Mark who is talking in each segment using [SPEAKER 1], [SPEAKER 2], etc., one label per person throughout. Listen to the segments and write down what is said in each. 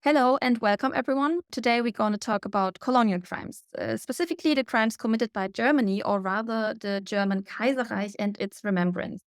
[SPEAKER 1] Hello and welcome, everyone. Today we're going to talk about colonial crimes, specifically the crimes committed by Germany, or rather the German Kaiserreich and its remembrance.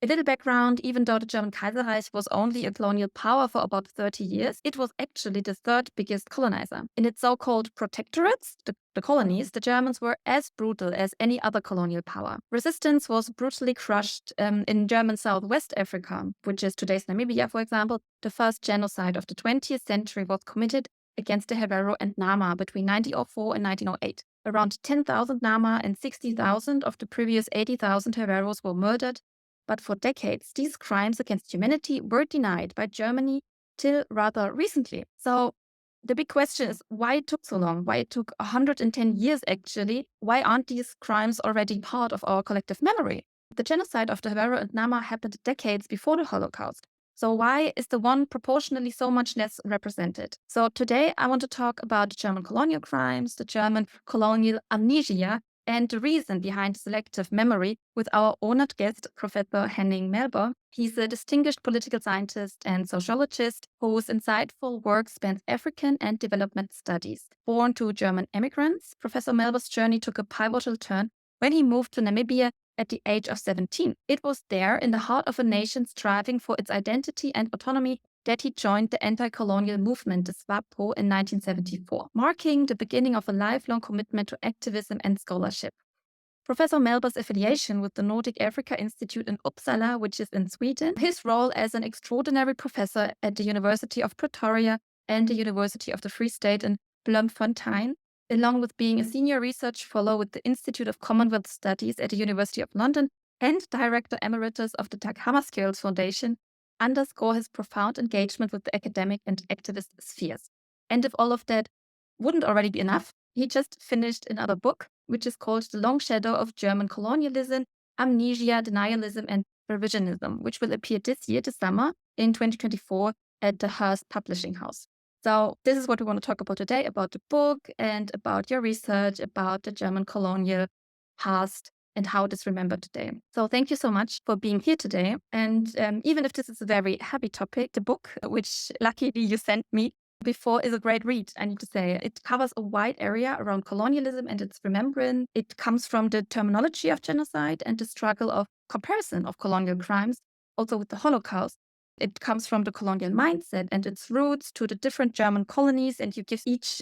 [SPEAKER 1] A little background: even though the German Kaiserreich was only a colonial power for about 30 years, it was actually the third biggest colonizer. In its so called protectorates, the colonies, the Germans were as brutal as any other colonial power. Resistance was brutally crushed in German Southwest Africa, which is today's Namibia, for example. The first genocide of the 20th century was committed against the Herero and Nama between 1904 and 1908. Around 10,000 Nama and 60,000 of the previous 80,000 Hereros were murdered, but for decades, these crimes against humanity were denied by Germany till rather recently. So the big question is why it took so long, why it took 110 years actually. Why aren't these crimes already part of our collective memory? The genocide of the Herero and Nama happened decades before the Holocaust. So why is the one proportionally so much less represented? So today I want to talk about the German colonial crimes, the German colonial amnesia, and the reason behind selective memory with our honored guest, Professor Henning Melber. He's a distinguished political scientist and sociologist whose insightful work spans African and development studies. Born to German immigrants, Professor Melber's journey took a pivotal turn when he moved to Namibia at the age of 17. It was there, in the heart of a nation striving for its identity and autonomy, that he joined the anti-colonial movement, the SWAPO, in 1974, marking the beginning of a lifelong commitment to activism and scholarship. Professor Melber's affiliation with the Nordic Africa Institute in Uppsala, which is in Sweden, his role as an extraordinary professor at the University of Pretoria and the University of the Free State in Bloemfontein, along with being a senior research fellow with the Institute of Commonwealth Studies at the University of London and director emeritus of the Dag Hammarskjöld Foundation, underscore his profound engagement with the academic and activist spheres. And if all of that wouldn't already be enough, he just finished another book, which is called The Long Shadow of German Colonialism, Amnesia, Denialism, and Revisionism, which will appear this year, this summer, in 2024, at the Hearst Publishing House. So this is what we want to talk about today, about the book and about your research, about the German colonial past and how it is remembered today. So thank you so much for being here today. And even if this is a very heavy topic, the book, which luckily you sent me before, is a great read, I need to say. It covers a wide area around colonialism and its remembrance. It comes from the terminology of genocide and the struggle of comparison of colonial crimes, also with the Holocaust. It comes from the colonial mindset and its roots to the different German colonies, and you give each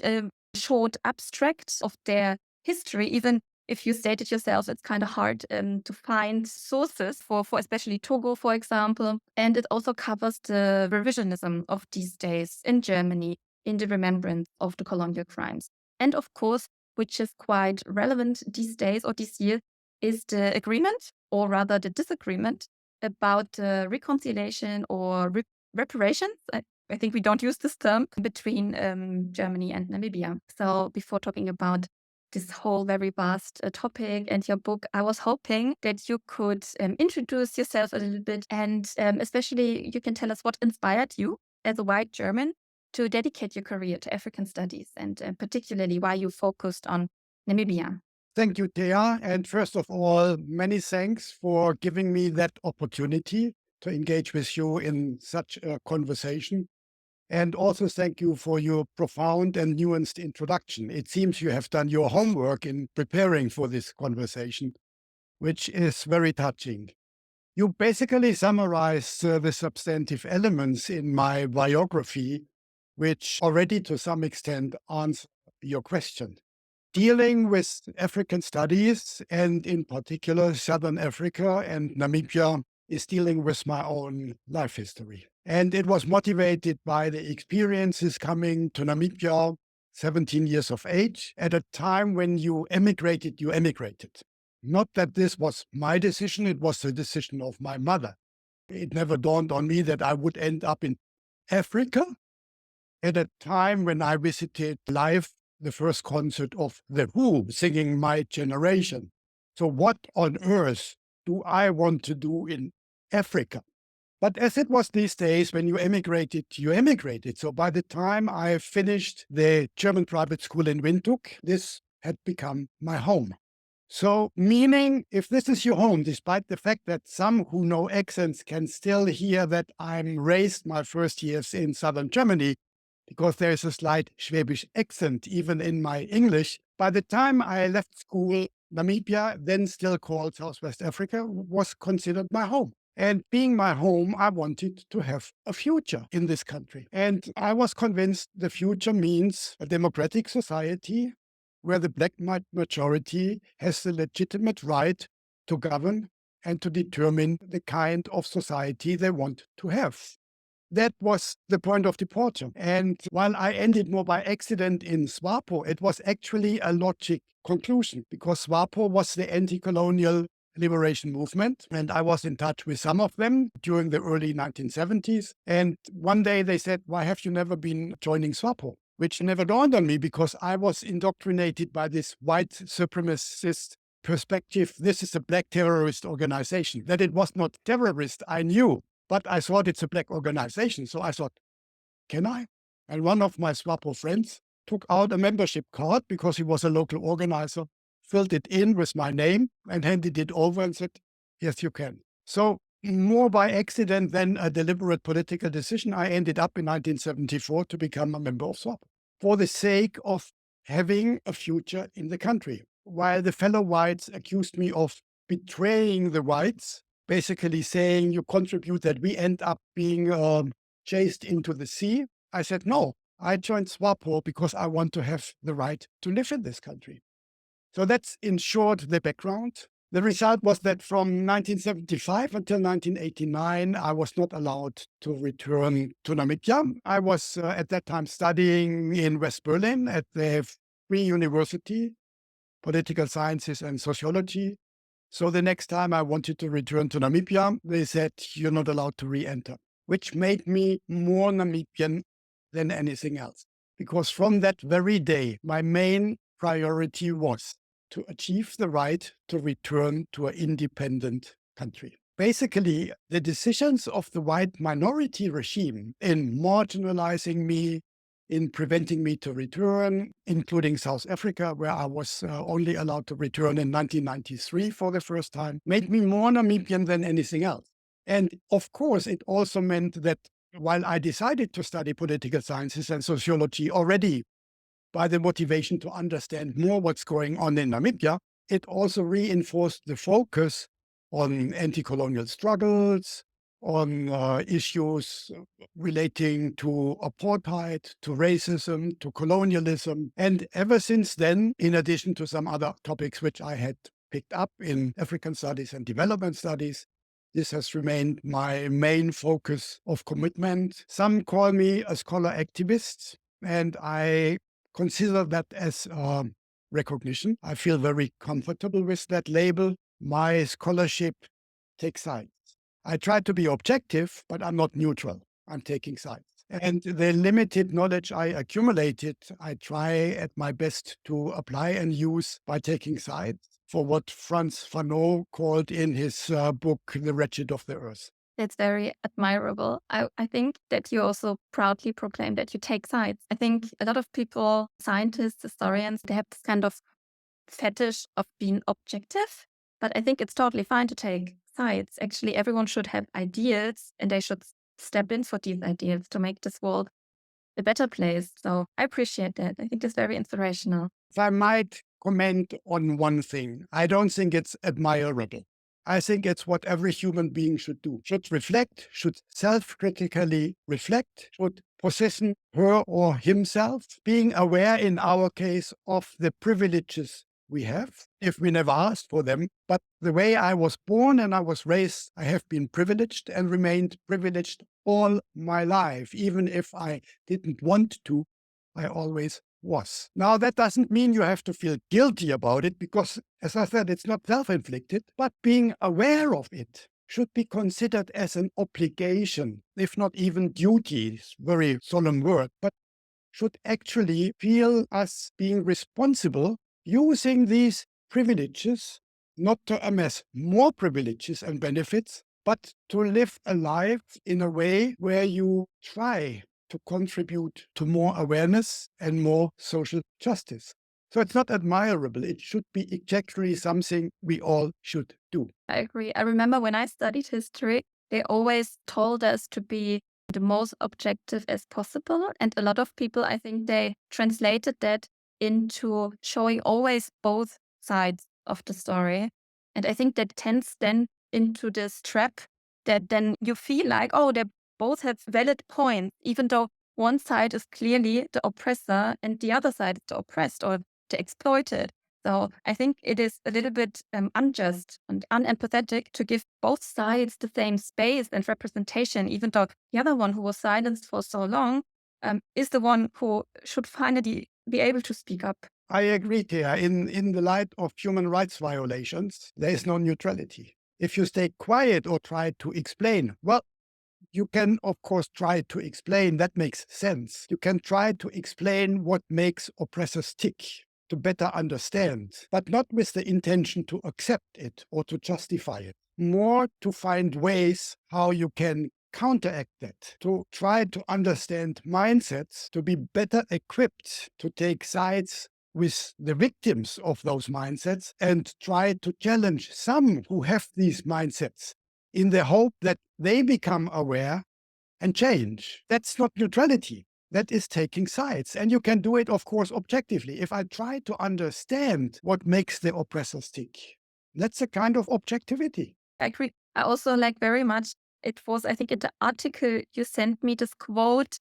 [SPEAKER 1] short abstract of their history. Even if you state it yourself, it's kind of hard to find sources for especially Togo, for example. And it also covers the revisionism of these days in Germany in the remembrance of the colonial crimes. And of course, which is quite relevant these days or this year, is the agreement, or rather the disagreement, about reconciliation or reparations. I think we don't use this term, between Germany and Namibia. So before talking about this whole very vast topic and your book, I was hoping that you could introduce yourself a little bit, and especially you can tell us what inspired you as a white German to dedicate your career to African studies, and particularly why you focused on Namibia.
[SPEAKER 2] Thank you, Thea. And first of all, many thanks for giving me that opportunity to engage with you in such a conversation. And also thank you for your profound and nuanced introduction. It seems you have done your homework in preparing for this conversation, which is very touching. You basically summarized the substantive elements in my biography, which already to some extent answer your question. Dealing with African studies, and in particular Southern Africa and Namibia, is dealing with my own life history. And it was motivated by the experiences coming to Namibia, 17 years of age, at a time when you emigrated. Not that this was my decision, it was the decision of my mother. It never dawned on me that I would end up in Africa at a time when I visited live the first concert of The Who singing My Generation. So what on earth do I want to do in Africa? But as it was these days, when you emigrated, you emigrated. So by the time I finished the German private school in Windhoek, this had become my home. So meaning, if this is your home, despite the fact that some who know accents can still hear that I'm raised my first years in southern Germany, because there is a slight Schwäbisch accent even in my English. By the time I left school, Namibia, then still called Southwest Africa, was considered my home. And being my home, I wanted to have a future in this country. And I was convinced the future means a democratic society where the black majority has the legitimate right to govern and to determine the kind of society they want to have. That was the point of departure. And while I ended more by accident in SWAPO, it was actually a logic conclusion, because SWAPO was the anti-colonial liberation movement, and I was in touch with some of them during the early 1970s. And one day they said, "Why have you never been joining SWAPO?" Which never dawned on me, because I was indoctrinated by this white supremacist perspective. This is a black terrorist organization. That it was not terrorist, I knew, but I thought it's a black organization. So I thought, can I? And one of my SWAPO friends took out a membership card, because he was a local organizer, filled it in with my name and handed it over and said, yes, you can. So more by accident than a deliberate political decision, I ended up in 1974 to become a member of SWAPO for the sake of having a future in the country. While the fellow whites accused me of betraying the whites, basically saying you contribute that we end up being chased into the sea, I said, no, I joined SWAPO because I want to have the right to live in this country. So that's in short the background. The result was that from 1975 until 1989, I was not allowed to return to Namibia. I was at that time studying in West Berlin at the Free University, political sciences and sociology. So the next time I wanted to return to Namibia, they said, you're not allowed to re-enter, which made me more Namibian than anything else. Because from that very day, my main priority was to achieve the right to return to an independent country. Basically, the decisions of the white minority regime in marginalizing me, in preventing me to return, including South Africa, where I was only allowed to return in 1993 for the first time, made me more Namibian than anything else. And of course, it also meant that while I decided to study political sciences and sociology already by the motivation to understand more what's going on in Namibia, it also reinforced the focus on anti-colonial struggles, on issues relating to apartheid, to racism, to colonialism. And ever since then, in addition to some other topics which I had picked up in African studies and development studies, this has remained my main focus of commitment. Some call me a scholar activist, and I consider that as recognition. I feel very comfortable with that label. My scholarship takes sides. I try to be objective, but I'm not neutral. I'm taking sides. And the limited knowledge I accumulated, I try at my best to apply and use by taking sides for what Frantz Fanon called in his book, The Wretched of the Earth.
[SPEAKER 1] That's very admirable. I think that you also proudly proclaim that you take sides. I think a lot of people, scientists, historians, they have this kind of fetish of being objective, but I think it's totally fine to take sides. Actually, everyone should have ideas and they should step in for these ideas to make this world a better place. So I appreciate that. I think it's very inspirational.
[SPEAKER 2] If I might comment on one thing, I don't think it's admirable. I think it's what every human being should do. Should reflect, should self-critically reflect, should possession her or himself, being aware in our case of the privileges we have, if we never asked for them. But the way I was born and I was raised, I have been privileged and remained privileged all my life. Even if I didn't want to, I always was. Now, that doesn't mean you have to feel guilty about it, because, as I said, it's not self-inflicted, but being aware of it should be considered as an obligation, if not even duty, very solemn word, but should actually feel us being responsible, using these privileges not to amass more privileges and benefits, but to live a life in a way where you try to contribute to more awareness and more social justice. So it's not admirable. It should be exactly something we all should do.
[SPEAKER 1] I agree. I remember when I studied history, they always told us to be the most objective as possible. And a lot of people, I think they translated that into showing always both sides of the story. And I think that tends then into this trap that then you feel like, oh, they both have valid points, even though one side is clearly the oppressor and the other side is the oppressed or the exploited. So I think it is a little bit unjust and unempathetic to give both sides the same space and representation, even though the other one who was silenced for so long is the one who should finally be able to speak up.
[SPEAKER 2] I agree, Thea. In the light of human rights violations, there is no neutrality. If you stay quiet or try to explain, well, you can, of course, try to explain. That makes sense. You can try to explain what makes oppressors tick, to better understand, but not with the intention to accept it or to justify it. More to find ways how you can counteract that, to try to understand mindsets, to be better equipped to take sides with the victims of those mindsets and try to challenge some who have these mindsets in the hope that they become aware and change. That's not neutrality. That is taking sides. And you can do it, of course, objectively. If I try to understand what makes the oppressors tick, that's a kind of objectivity.
[SPEAKER 1] I agree. I also like very much, it was, I think, in the article you sent me this quote,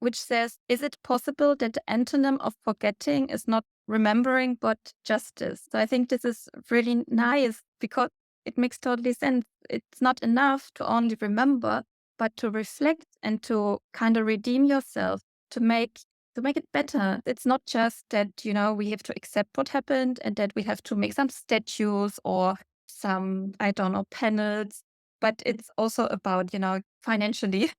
[SPEAKER 1] which says, is it possible that the antonym of forgetting is not remembering, but justice? So I think this is really nice because it makes totally sense. It's not enough to only remember, but to reflect and to kind of redeem yourself, to make it better. It's not just that, we have to accept what happened and that we have to make some statues or some, I don't know, panels, but it's also about, financially,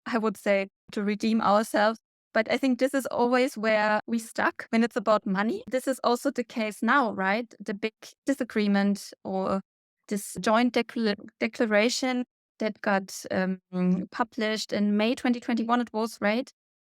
[SPEAKER 1] I would say, to redeem ourselves. But I think this is always where we stuck when it's about money. This is also the case now, right? The big disagreement or this joint declaration that got published in May 2021, it was, right?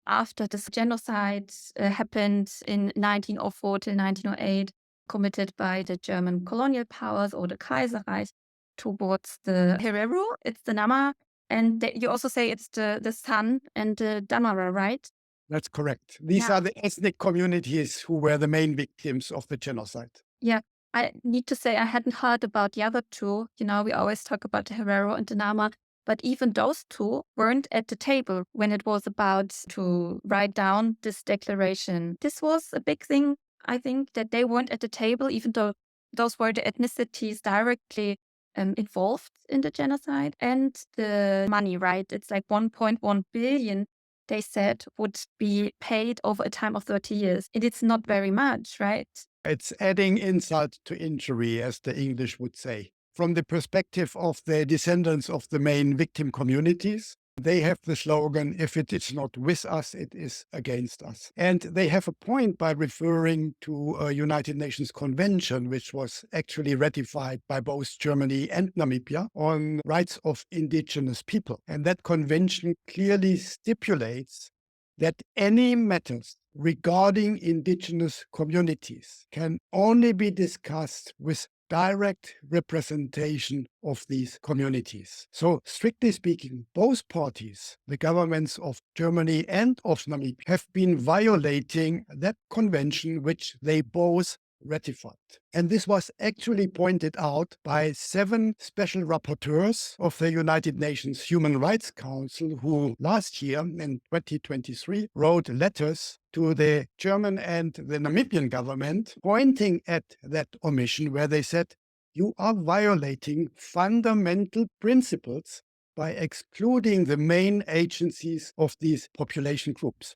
[SPEAKER 1] After this genocide happened in 1904 till 1908, committed by the German colonial powers or the Kaiserreich towards the Herero, it's the Nama, and you also say it's the San and the Damara, right?
[SPEAKER 2] That's correct. These
[SPEAKER 1] Yeah.
[SPEAKER 2] are the ethnic communities who were the main victims of the genocide.
[SPEAKER 1] Yeah, I need to say I hadn't heard about the other two. We always talk about the Herero and the Nama, but even those two weren't at the table when it was about to write down this declaration. This was a big thing, I think, that they weren't at the table, even though those were the ethnicities directly involved in the genocide. And the money, right? It's like 1.1 billion, they said, would be paid over a time of 30 years. And it's not very much, right?
[SPEAKER 2] It's adding insult to injury, as the English would say. From the perspective of the descendants of the main victim communities, they have the slogan, if it is not with us, it is against us. And they have a point by referring to a United Nations Convention, which was actually ratified by both Germany and Namibia on rights of indigenous people. And that convention clearly stipulates that any matters regarding indigenous communities can only be discussed with direct representation of these communities. So, strictly speaking, both parties, the governments of Germany and of Namibia, have been violating that convention which they both ratified. And this was actually pointed out by 7 special rapporteurs of the United Nations Human Rights Council, who last year, in 2023, wrote letters to the German and the Namibian government, pointing at that omission where they said, you are violating fundamental principles by excluding the main agencies of these population groups,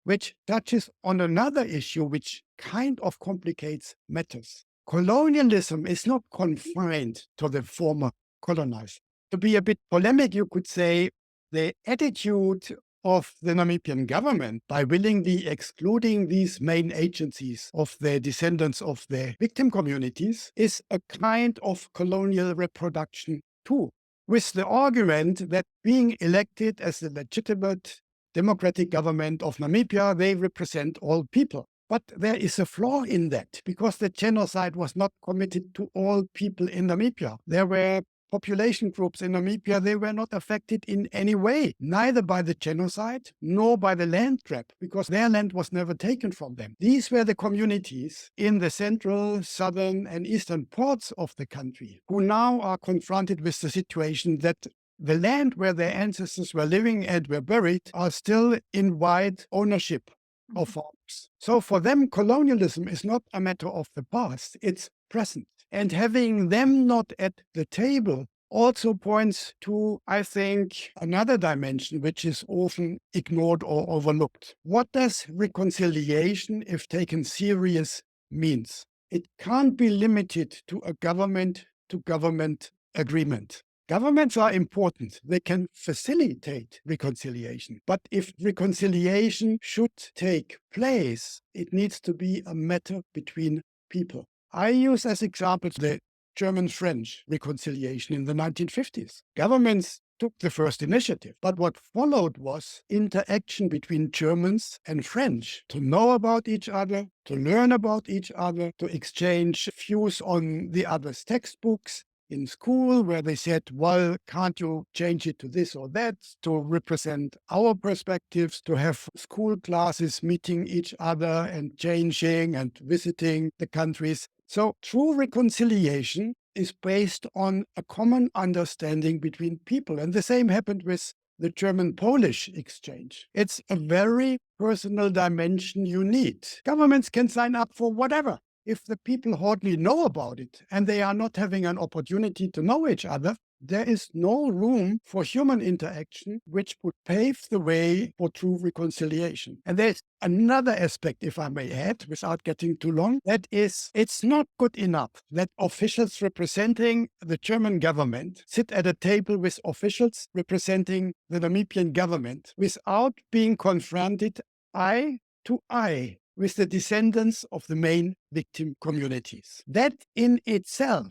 [SPEAKER 2] which touches on another issue which kind of complicates matters. Colonialism is not confined to the former colonized. To be a bit polemic, you could say the attitude of the Namibian government by willingly excluding these main agencies of the descendants of the victim communities is a kind of colonial reproduction too, with the argument that being elected as the legitimate democratic government of Namibia, they represent all people. But there is a flaw in that, because the genocide was not committed to all people in Namibia. There were population groups in Namibia, they were not affected in any way, neither by the genocide nor by the land grab, because their land was never taken from them. These were the communities in the central, southern, and eastern parts of the country who now are confronted with the situation that the land where their ancestors were living and were buried are still in wide ownership of farms. So for them, colonialism is not a matter of the past, it's present. And having them not at the table also points to, I think, another dimension which is often ignored or overlooked. What does reconciliation, if taken serious, means? It can't be limited to a government-to-government agreement. Governments are important. They can facilitate reconciliation. But if reconciliation should take place, it needs to be a matter between people. I use as examples the German-French reconciliation in the 1950s. Governments took the first initiative, but what followed was interaction between Germans and French to know about each other, to learn about each other, to exchange views on the other's textbooks in school, where they said, well, can't you change it to this or that, to represent our perspectives, to have school classes meeting each other and changing and visiting the countries. So true reconciliation is based on a common understanding between people. And the same happened with the German-Polish exchange. It's a very personal dimension you need. Governments can sign up for whatever. If the people hardly know about it and they are not having an opportunity to know each other, there is no room for human interaction which would pave the way for true reconciliation. And there's another aspect, if I may add, without getting too long, that is, it's not good enough that officials representing the German government sit at a table with officials representing the Namibian government without being confronted eye to eye with the descendants of the main victim communities. That in itself,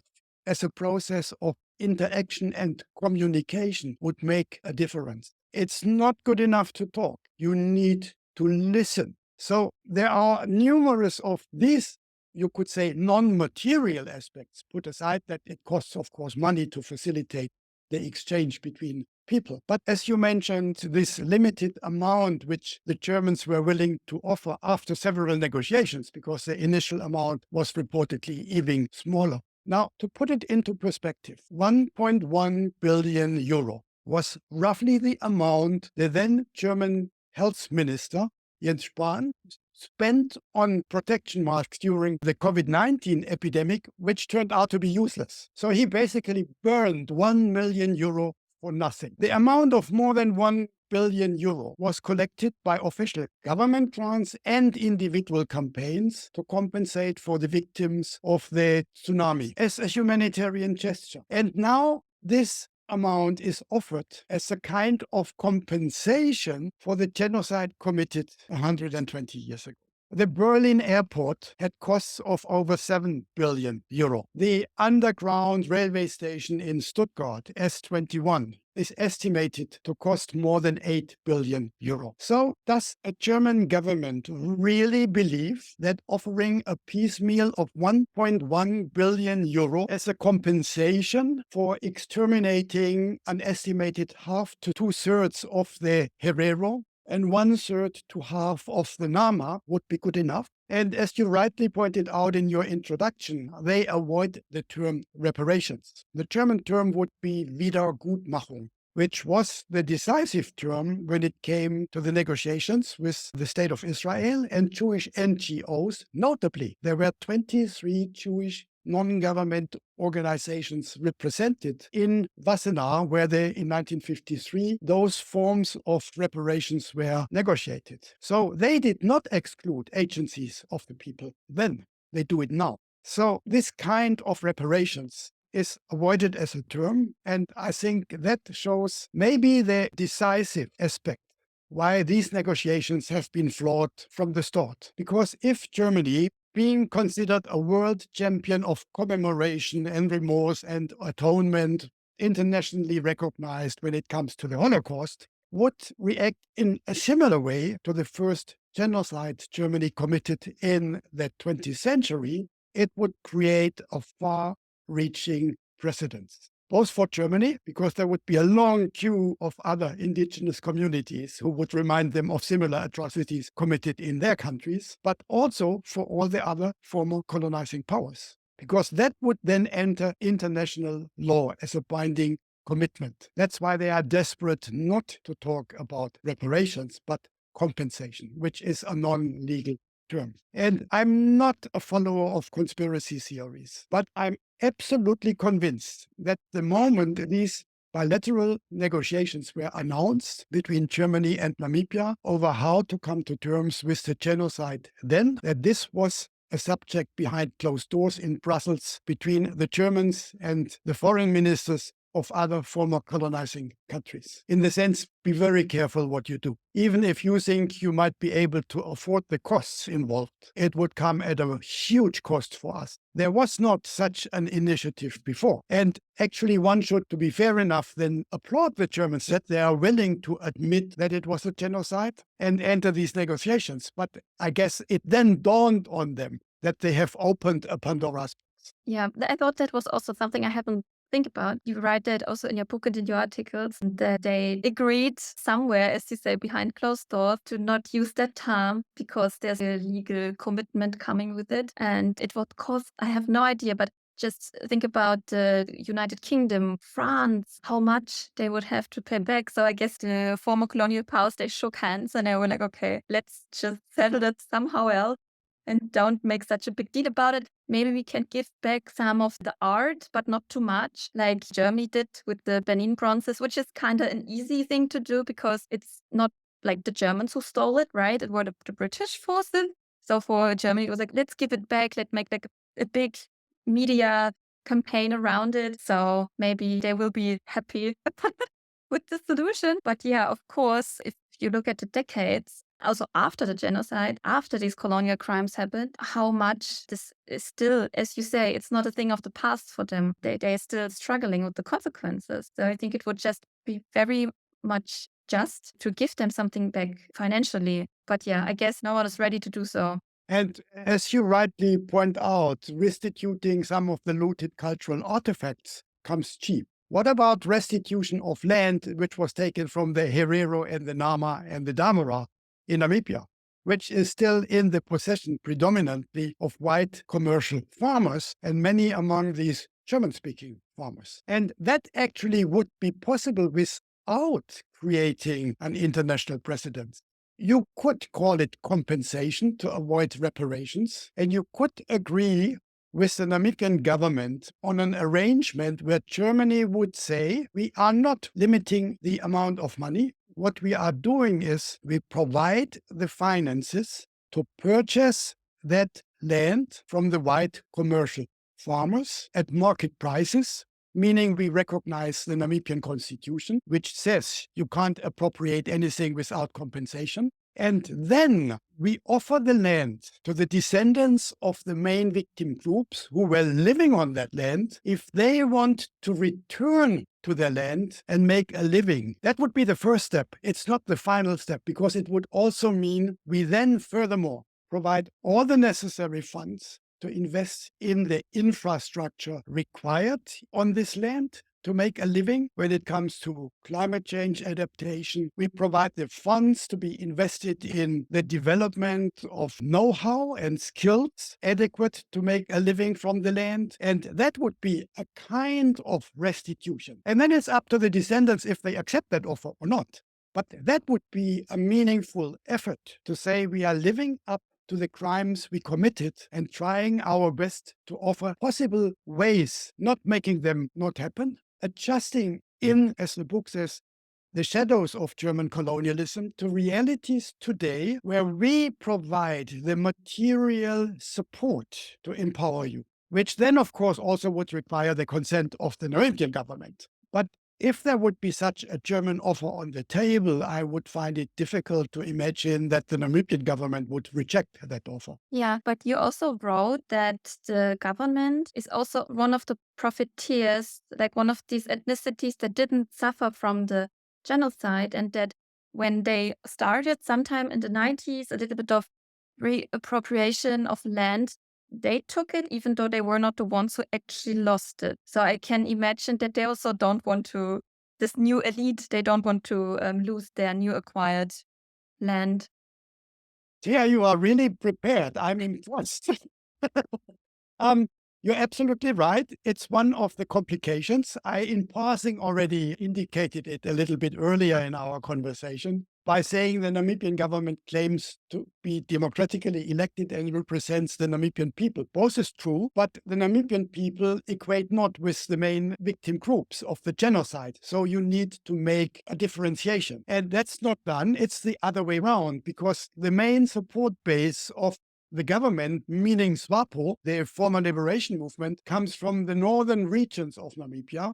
[SPEAKER 2] as a process of interaction and communication, would make a difference. It's not good enough to talk. You need to listen. So there are numerous of these, you could say, non-material aspects, put aside that it costs, of course, money to facilitate the exchange between people. But as you mentioned, this limited amount which the Germans were willing to offer after several negotiations, because the initial amount was reportedly even smaller. Now, to put it into perspective, 1.1 billion euro was roughly the amount the then German health minister, Jens Spahn, spent on protection masks during the COVID-19 epidemic, which turned out to be useless. So he basically burned 1 million euro for nothing. The amount of more than 1 billion euro was collected by official government grants and individual campaigns to compensate for the victims of the tsunami as a humanitarian gesture. And now this amount is offered as a kind of compensation for the genocide committed 120 years ago. The Berlin airport had costs of over 7 billion euro. The underground railway station in Stuttgart, S21, is estimated to cost more than 8 billion euro. So does a German government really believe that offering a piecemeal of 1.1 billion euro as a compensation for exterminating an estimated half to two-thirds of the Herero and 1/3 to half of the Nama would be good enough? And as you rightly pointed out in your introduction, they avoid the term reparations. The German term would be Wiedergutmachung, which was the decisive term when it came to the negotiations with the State of Israel and Jewish NGOs. Notably, there were 23 Jewish non-government organizations represented in Wassenaar, where in 1953, those forms of reparations were negotiated. So they did not exclude agencies of the people then. They do it now. So this kind of reparations is avoided as a term, and I think that shows maybe the decisive aspect why these negotiations have been flawed from the start. Because if Germany, being considered a world champion of commemoration and remorse and atonement, internationally recognized when it comes to the Holocaust, would react in a similar way to the first genocide Germany committed in the 20th century, it would create a far-reaching precedent. both for Germany, because there would be a long queue of other indigenous communities who would remind them of similar atrocities committed in their countries, but also for all the other former colonizing powers, because that would then enter international law as a binding commitment. That's why they are desperate not to talk about reparations, but compensation, which is a non-legal term. And I'm not a follower of conspiracy theories, but I'm absolutely convinced that the moment these bilateral negotiations were announced between Germany and Namibia over how to come to terms with the genocide, then that this was a subject behind closed doors in Brussels between the Germans and the foreign ministers of other former colonizing countries. In the sense, be very careful what you do. Even if you think you might be able to afford the costs involved, it would come at a huge cost for us. There was not such an initiative before. And actually, one should, to be fair enough, then applaud the Germans that they are willing to admit that it was a genocide and enter these negotiations. But I guess it then dawned on them that they have opened a Pandora's box.
[SPEAKER 1] Yeah, I thought that was also something I haven't think about. You write that also in your book and in your articles, that they agreed somewhere, as you say, behind closed doors to not use that term because there's a legal commitment coming with it. And it would cost, I have no idea, but just think about the United Kingdom, France, how much they would have to pay back. So I guess the former colonial powers, they shook hands and they were like, okay, let's just settle it somehow else and don't make such a big deal about it. Maybe we can give back some of the art, but not too much, like Germany did with the Benin bronzes, which is kind of an easy thing to do because it's not like the Germans who stole it, right? It were the British forces. So for Germany, it was like, let's give it back. Let's make like a big media campaign around it. So maybe they will be happy with the solution. But yeah, of course, if you look at the decades, also after the genocide, after these colonial crimes happened, how much this is still, as you say, it's not a thing of the past for them. They're still struggling with the consequences. So I think it would just be very much just to give them something back financially. But yeah, I guess no one is ready to do so.
[SPEAKER 2] And as you rightly point out, restituting some of the looted cultural artifacts comes cheap. What about restitution of land which was taken from the Herero and the Nama and the Damara in Namibia, which is still in the possession predominantly of white commercial farmers and many among these German-speaking farmers? And that actually would be possible without creating an international precedent. You could call it compensation to avoid reparations, and you could agree with the Namibian government on an arrangement where Germany would say, we are not limiting the amount of money. What we are doing is we provide the finances to purchase that land from the white commercial farmers at market prices, meaning we recognize the Namibian constitution, which says you can't appropriate anything without compensation. And then we offer the land to the descendants of the main victim groups who were living on that land if they want to return to their land and make a living. That would be the first step. It's not the final step, because it would also mean we then furthermore provide all the necessary funds to invest in the infrastructure required on this land to make a living. When it comes to climate change adaptation, we provide the funds to be invested in the development of know-how and skills adequate to make a living from the land. And that would be a kind of restitution. And then it's up to the descendants if they accept that offer or not. But that would be a meaningful effort to say we are living up to the crimes we committed and trying our best to offer possible ways, not making them not happen, adjusting in, as the book says, the shadows of German colonialism to realities today where we provide the material support to empower you, which then, of course, also would require the consent of the Namibian government. But if there would be such a German offer on the table, I would find it difficult to imagine that the Namibian government would reject that offer.
[SPEAKER 1] Yeah, but you also wrote that the government is also one of the profiteers, like one of these ethnicities that didn't suffer from the genocide, and that when they started sometime in the 90s, a little bit of reappropriation of land, they took it, even though they were not the ones who actually lost it. So I can imagine that they also don't want to, this new elite, they don't want to lose their new acquired land.
[SPEAKER 2] Yeah, you are really prepared. I'm impressed. Um, you're absolutely right. It's one of the complications. I, in passing, already indicated it a little bit earlier in our conversation by saying the Namibian government claims to be democratically elected and represents the Namibian people. Both is true, but the Namibian people equate not with the main victim groups of the genocide. So you need to make a differentiation. And that's not done. It's the other way around, because the main support base of the government, meaning SWAPO, the former liberation movement, comes from the northern regions of Namibia,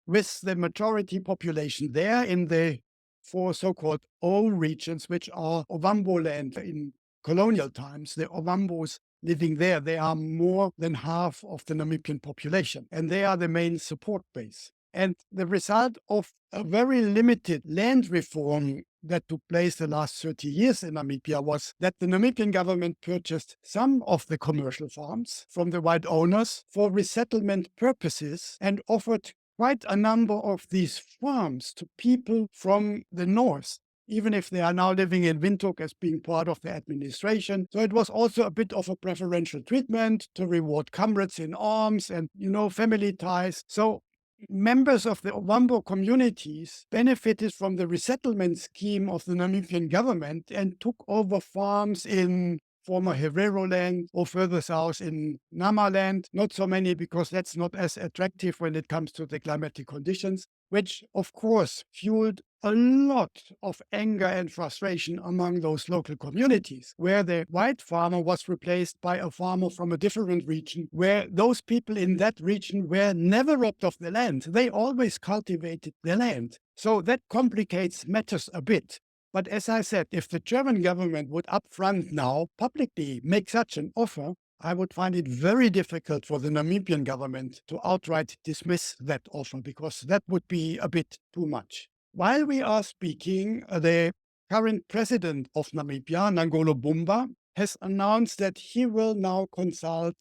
[SPEAKER 2] with the majority population there in the four so-called O regions, which are Ovambo land in colonial times. The Ovambos living there, they are more than half of the Namibian population, and they are the main support base. And the result of a very limited land reform that took place the last 30 years in Namibia was that the Namibian government purchased some of the commercial farms from the white owners for resettlement purposes and offered quite a number of these farms to people from the north, even if they are now living in Windhoek as being part of the administration. So it was also a bit of a preferential treatment to reward comrades in arms and, family ties. So members of the Ovambo communities benefited from the resettlement scheme of the Namibian government and took over farms in former Herero land or further south in Nama land. Not so many, because that's not as attractive when it comes to the climatic conditions, which of course fueled a lot of anger and frustration among those local communities, where the white farmer was replaced by a farmer from a different region, where those people in that region were never robbed of the land. They always cultivated the land. So that complicates matters a bit. But as I said, if the German government would upfront now publicly make such an offer, I would find it very difficult for the Namibian government to outright dismiss that offer, because that would be a bit too much. While we are speaking, the current president of Namibia, Nangolo Bumba, has announced that he will now consult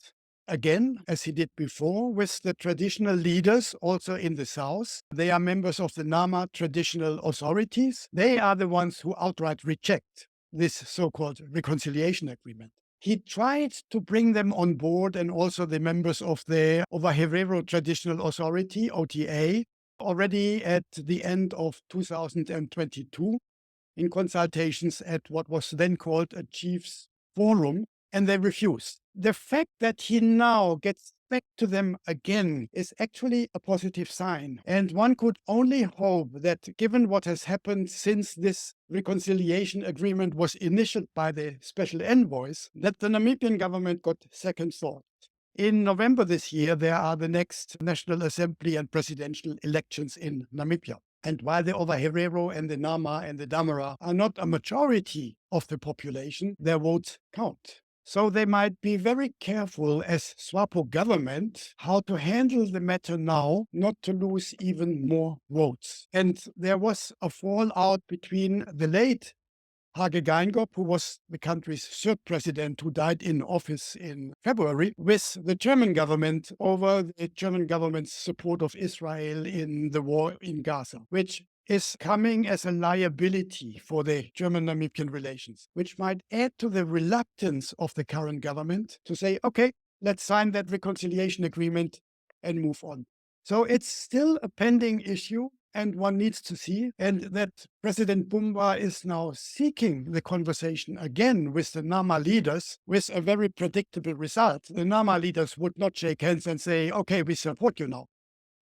[SPEAKER 2] again, as he did before, with the traditional leaders also in the south. They are members of the Nama traditional authorities. They are the ones who outright reject this so-called reconciliation agreement. He tried to bring them on board, and also the members of the Herero Traditional Authority, OTA, already at the end of 2022 in consultations at what was then called a Chiefs Forum, and they refused. The fact that he now gets back to them again is actually a positive sign. And one could only hope that, given what has happened since this reconciliation agreement was initiated by the special envoys, that the Namibian government got second thought. In November this year, there are the next National Assembly and presidential elections in Namibia. And while the Herero and the Nama and the Damara are not a majority of the population, their votes count. So they might be very careful as SWAPO government how to handle the matter now, not to lose even more votes. And there was a fallout between the late Hage Geingob, who was the country's third president, who died in office in February, with the German government over the German government's support of Israel in the war in Gaza, which is coming as a liability for the German-Namibian relations, which might add to the reluctance of the current government to say, okay, let's sign that reconciliation agreement and move on. So it's still a pending issue, and one needs to see, and that President Bumba is now seeking the conversation again with the Nama leaders with a very predictable result. The Nama leaders would not shake hands and say, okay, we support you now.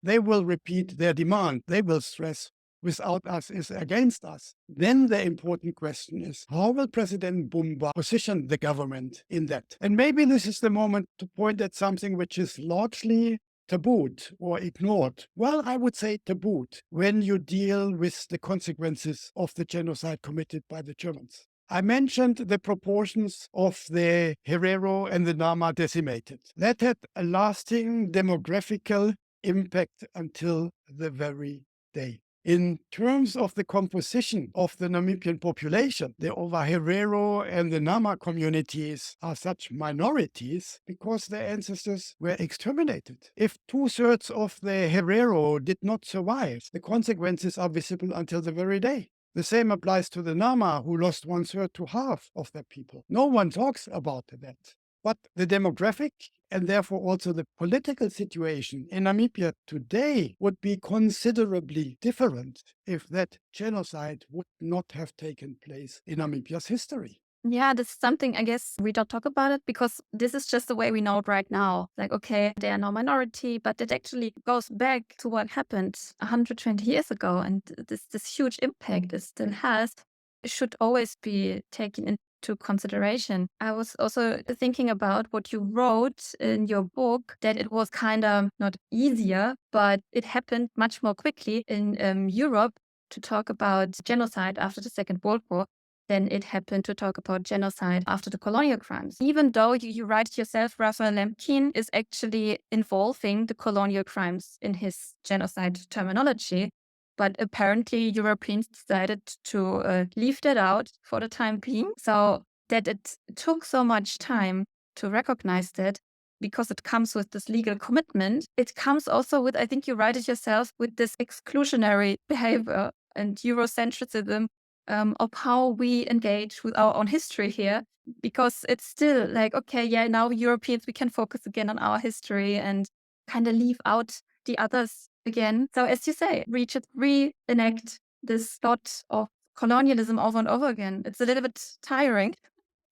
[SPEAKER 2] They will repeat their demand. They will stress, without us is against us. Then the important question is, how will President Bumba position the government in that? And maybe this is the moment to point at something which is largely tabooed or ignored. Well, I would say tabooed when you deal with the consequences of the genocide committed by the Germans. I mentioned the proportions of the Herero and the Nama decimated. That had a lasting demographical impact until the very day. In terms of the composition of the Namibian population, the over Herero and the Nama communities are such minorities because their ancestors were exterminated. If 2/3 of the Herero did not survive, the consequences are visible until the very day. The same applies to the Nama, who lost 1/3 to half of their people. No one talks about that. But the demographic and therefore also the political situation in Namibia today would be considerably different if that genocide would not have taken place in Namibia's history.
[SPEAKER 1] Yeah, this is something I guess we don't talk about it because this is just the way we know it right now. Like, okay, they are no minority, but it actually goes back to what happened 120 years ago. And this huge impact it still has should always be taken into consideration. I was also thinking about what you wrote in your book, that it was kind of not easier, but it happened much more quickly in Europe to talk about genocide after the Second World War than it happened to talk about genocide after the colonial crimes. Even though you write it yourself, Raphael Lemkin is actually involving the colonial crimes in his genocide terminology. But apparently, Europeans decided to leave that out for the time being. So that it took so much time to recognize that because it comes with this legal commitment. It comes also with, I think you write it yourself, with this exclusionary behavior and Eurocentrism of how we engage with our own history here, because it's still like, okay, yeah, now Europeans, we can focus again on our history and kind of leave out the others again. So as you say, we should reenact this thought of colonialism over and over again. It's a little bit tiring,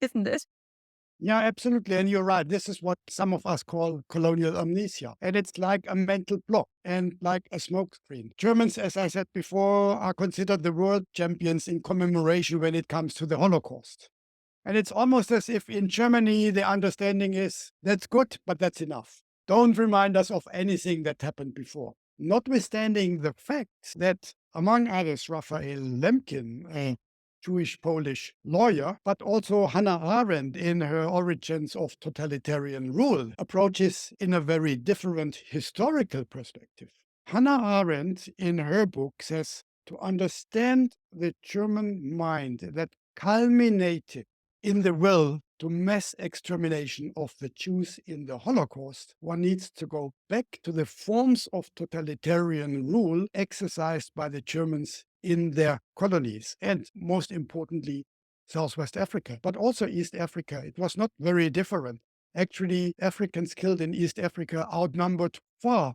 [SPEAKER 1] isn't it?
[SPEAKER 2] Yeah, absolutely. And you're right. This is what some of us call colonial amnesia. And it's like a mental block and like a smokescreen. Germans, as I said before, are considered the world champions in commemoration when it comes to the Holocaust. And it's almost as if in Germany, the understanding is that's good, but that's enough. Don't remind us of anything that happened before. Notwithstanding the fact that, among others, Raphael Lemkin, a Jewish Polish lawyer, but also Hannah Arendt in her Origins of Totalitarian Rule, approaches in a very different historical perspective. Hannah Arendt, in her book, says to understand the German mind that culminated in the will to mass extermination of the Jews in the Holocaust, one needs to go back to the forms of totalitarian rule exercised by the Germans in their colonies, and most importantly, Southwest Africa, but also East Africa. It was not very different. Actually, Africans killed in East Africa outnumbered far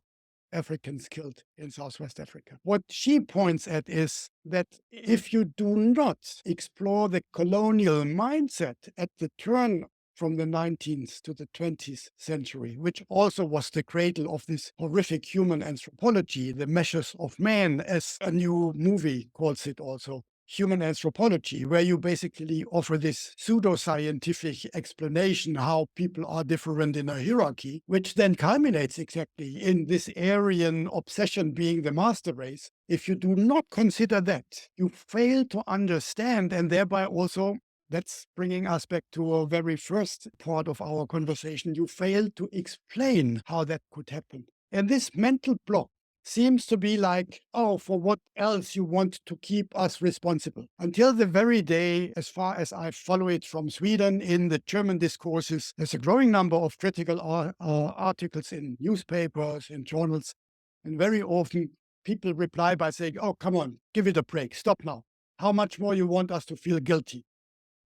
[SPEAKER 2] Africans killed in Southwest Africa. What she points at is that if you do not explore the colonial mindset at the turn from the 19th to the 20th century, which also was the cradle of this horrific human anthropology, the measures of man, as a new movie calls it also, human anthropology, where you basically offer this pseudoscientific explanation how people are different in a hierarchy, which then culminates exactly in this Aryan obsession being the master race. If you do not consider that, you fail to understand, and thereby also, that's bringing us back to a very first part of our conversation, you fail to explain how that could happen. And this mental block seems to be like, oh, for what else you want to keep us responsible? Until the very day, as far as I follow it from Sweden, in the German discourses, there's a growing number of critical articles in newspapers, in journals, and very often people reply by saying, oh, come on, give it a break, stop now. How much more you want us to feel guilty?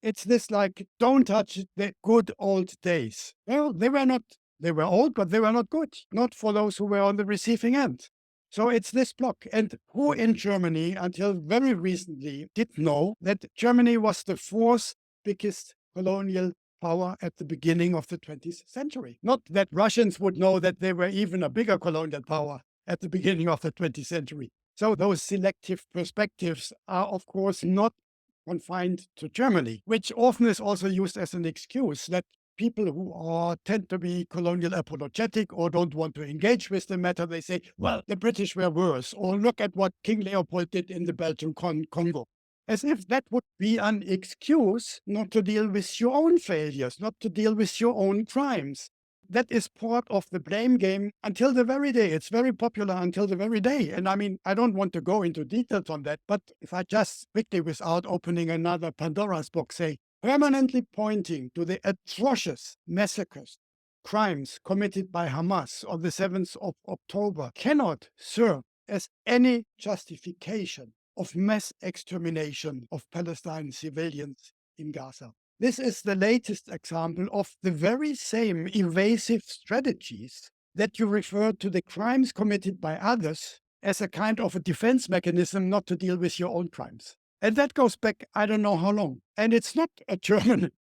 [SPEAKER 2] It's this like, don't touch the good old days. Well, they were old, but they were not good, not for those who were on the receiving end. So it's this block. And who in Germany, until very recently, did know that Germany was the fourth biggest colonial power at the beginning of the 20th century? Not that Russians would know that they were even a bigger colonial power at the beginning of the 20th century. So those selective perspectives are, of course, not confined to Germany, which often is also used as an excuse that people who tend to be colonial apologetic or don't want to engage with the matter, they say, well, the British were worse, or look at what King Leopold did in the Belgian Congo. As if that would be an excuse not to deal with your own failures, not to deal with your own crimes. That is part of the blame game until the very day. It's very popular until the very day. And I mean, I don't want to go into details on that, but if I just quickly, without opening another Pandora's box, say, permanently pointing to the atrocious massacres, crimes committed by Hamas on the 7th of October cannot serve as any justification of mass extermination of Palestinian civilians in Gaza. This is the latest example of the very same evasive strategies that you refer to the crimes committed by others as a kind of a defense mechanism not to deal with your own crimes. And that goes back, I don't know how long. And it's not a German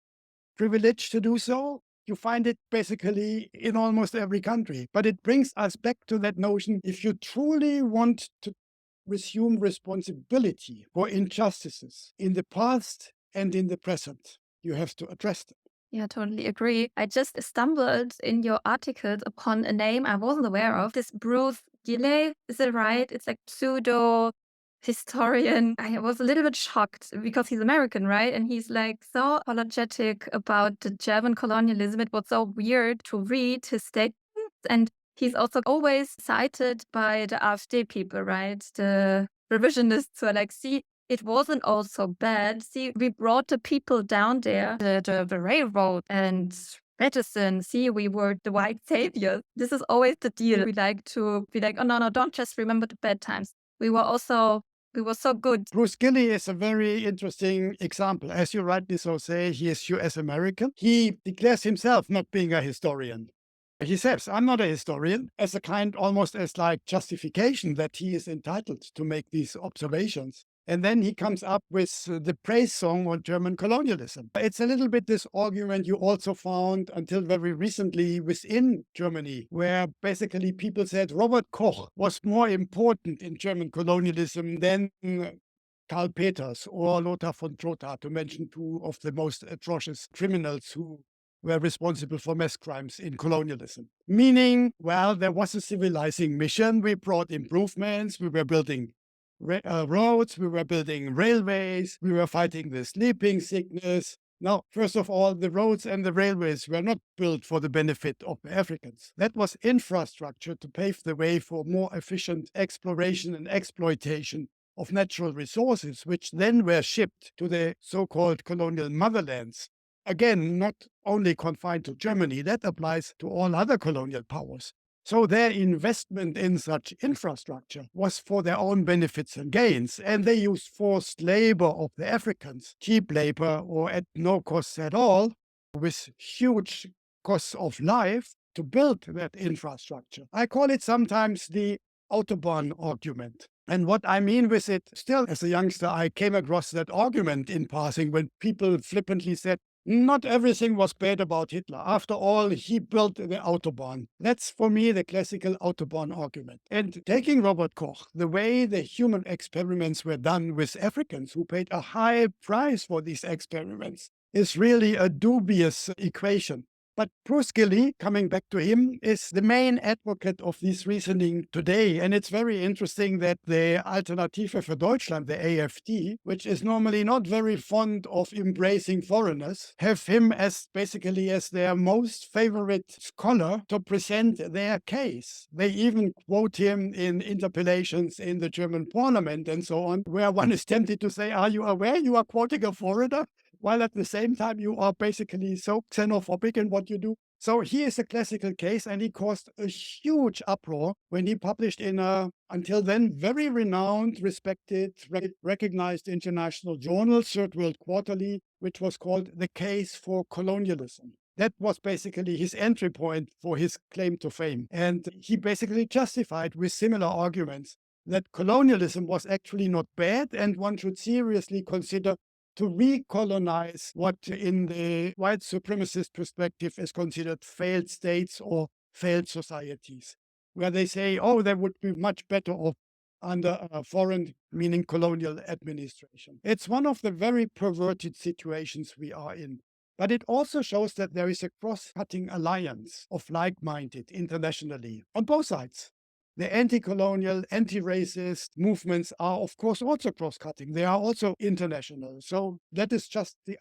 [SPEAKER 2] privilege to do so. You find it basically in almost every country. But it brings us back to that notion, if you truly want to resume responsibility for injustices in the past and in the present, you have to address them.
[SPEAKER 1] Yeah, totally agree. I just stumbled in your articles upon a name I wasn't aware of. This Bruce Gilley, is it right? It's like pseudo historian. I was a little bit shocked because he's American, right? And he's like so apologetic about the German colonialism. It was so weird to read his statements. And he's also always cited by the AfD people, right? The revisionists who are like, see, it wasn't all so bad. See, we brought the people down there, the railroad and medicine. See, we were the white saviors. This is always the deal. We like to be like, oh, no, don't just remember the bad times. We were so good.
[SPEAKER 2] Bruce Gilley is a very interesting example. As you rightly so say, he is US American. He declares himself not being a historian. He says, I'm not a historian, as a kind almost as like justification that he is entitled to make these observations. And then he comes up with the praise song on German colonialism. It's a little bit this argument you also found until very recently within Germany, where basically people said Robert Koch was more important in German colonialism than Karl Peters or Lothar von Trotha, to mention two of the most atrocious criminals who were responsible for mass crimes in colonialism. Meaning, well, there was a civilizing mission. We brought improvements. We were building roads. We were building railways. We were fighting the sleeping sickness. Now, first of all, the roads and the railways were not built for the benefit of the Africans. That was infrastructure to pave the way for more efficient exploration and exploitation of natural resources, which then were shipped to the so-called colonial motherlands. Again, not only confined to Germany, that applies to all other colonial powers. So their investment in such infrastructure was for their own benefits and gains, and they used forced labor of the Africans, cheap labor or at no cost at all, with huge costs of life to build that infrastructure. I call it sometimes the Autobahn argument. And what I mean with it, still as a youngster, I came across that argument in passing when people flippantly said, not everything was bad about Hitler. After all, he built the Autobahn. That's for me the classical Autobahn argument. And taking Robert Koch, the way the human experiments were done with Africans who paid a high price for these experiments is really a dubious equation. But Bruce Gilley, coming back to him, is the main advocate of this reasoning today. And it's very interesting that the Alternative für Deutschland, the AfD, which is normally not very fond of embracing foreigners, have him as basically as their most favorite scholar to present their case. They even quote him in interpellations in the German parliament and so on, where one is tempted to say, are you aware you are quoting a foreigner? While at the same time you are basically so xenophobic in what you do. So he is a classical case, and he caused a huge uproar when he published in a, until then, very renowned, respected, recognized international journal, Third World Quarterly, which was called The Case for Colonialism. That was basically his entry point for his claim to fame. And he basically justified with similar arguments that colonialism was actually not bad, and one should seriously consider to recolonize what in the white supremacist perspective is considered failed states or failed societies, where they say, oh, they would be much better off under a foreign, meaning colonial administration. It's one of the very perverted situations we are in. But it also shows that there is a cross-cutting alliance of like-minded internationally on both sides. The anti-colonial, anti-racist movements are, of course, also cross-cutting. They are also international. So that is just the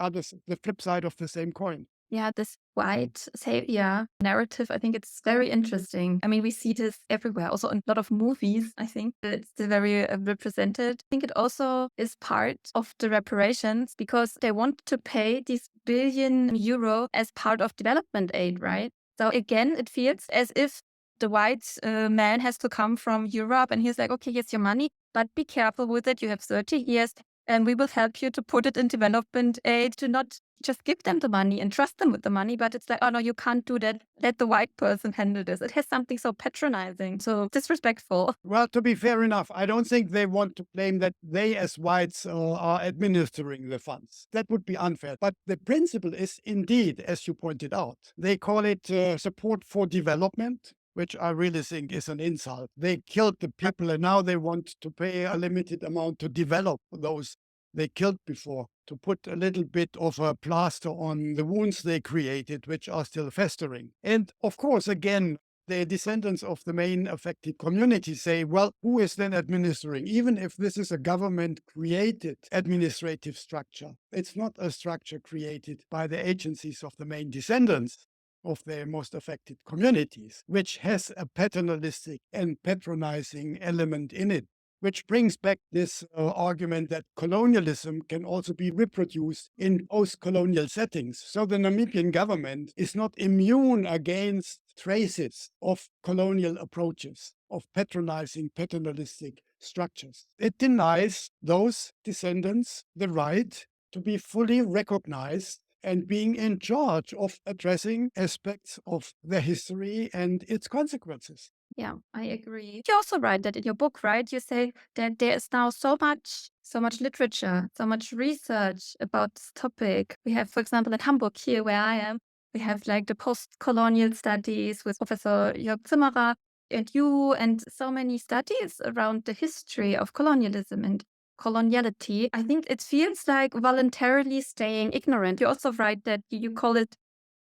[SPEAKER 2] flip side of the same coin.
[SPEAKER 1] Yeah, this white savior narrative, I think it's very interesting. I mean, we see this everywhere, also in a lot of movies. I think that it's still very represented. I think it also is part of the reparations because they want to pay these billion euro as part of development aid, right? So again, it feels as if the white man has to come from Europe and he's like, okay, here's your money, but be careful with it. You have 30 years and we will help you to put it in development aid, to not just give them the money and trust them with the money. But it's like, oh no, you can't do that. Let the white person handle this. It has something so patronizing, so disrespectful.
[SPEAKER 2] Well, to be fair enough, I don't think they want to claim that they as whites are administering the funds. That would be unfair. But the principle is indeed, as you pointed out, they call it support for development, which I really think is an insult. They killed the people and now they want to pay a limited amount to develop those they killed before, to put a little bit of a plaster on the wounds they created, which are still festering. And of course, again, the descendants of the main affected community say, well, who is then administering? Even if this is a government created administrative structure, it's not a structure created by the agencies of the main descendants of the most affected communities, which has a paternalistic and patronizing element in it. Which brings back this argument that colonialism can also be reproduced in post-colonial settings. So the Namibian government is not immune against traces of colonial approaches, of patronizing, paternalistic structures. It denies those descendants the right to be fully recognized and being in charge of addressing aspects of their history and its consequences.
[SPEAKER 1] Yeah, I agree. You also write that in your book, right? You say that there is now so much literature, so much research about this topic. We have, for example, in Hamburg here where I am, we have like the post-colonial studies with Professor Jörg Zimmerer and you, and so many studies around the history of colonialism and coloniality. I think it feels like voluntarily staying ignorant. You also write that you call it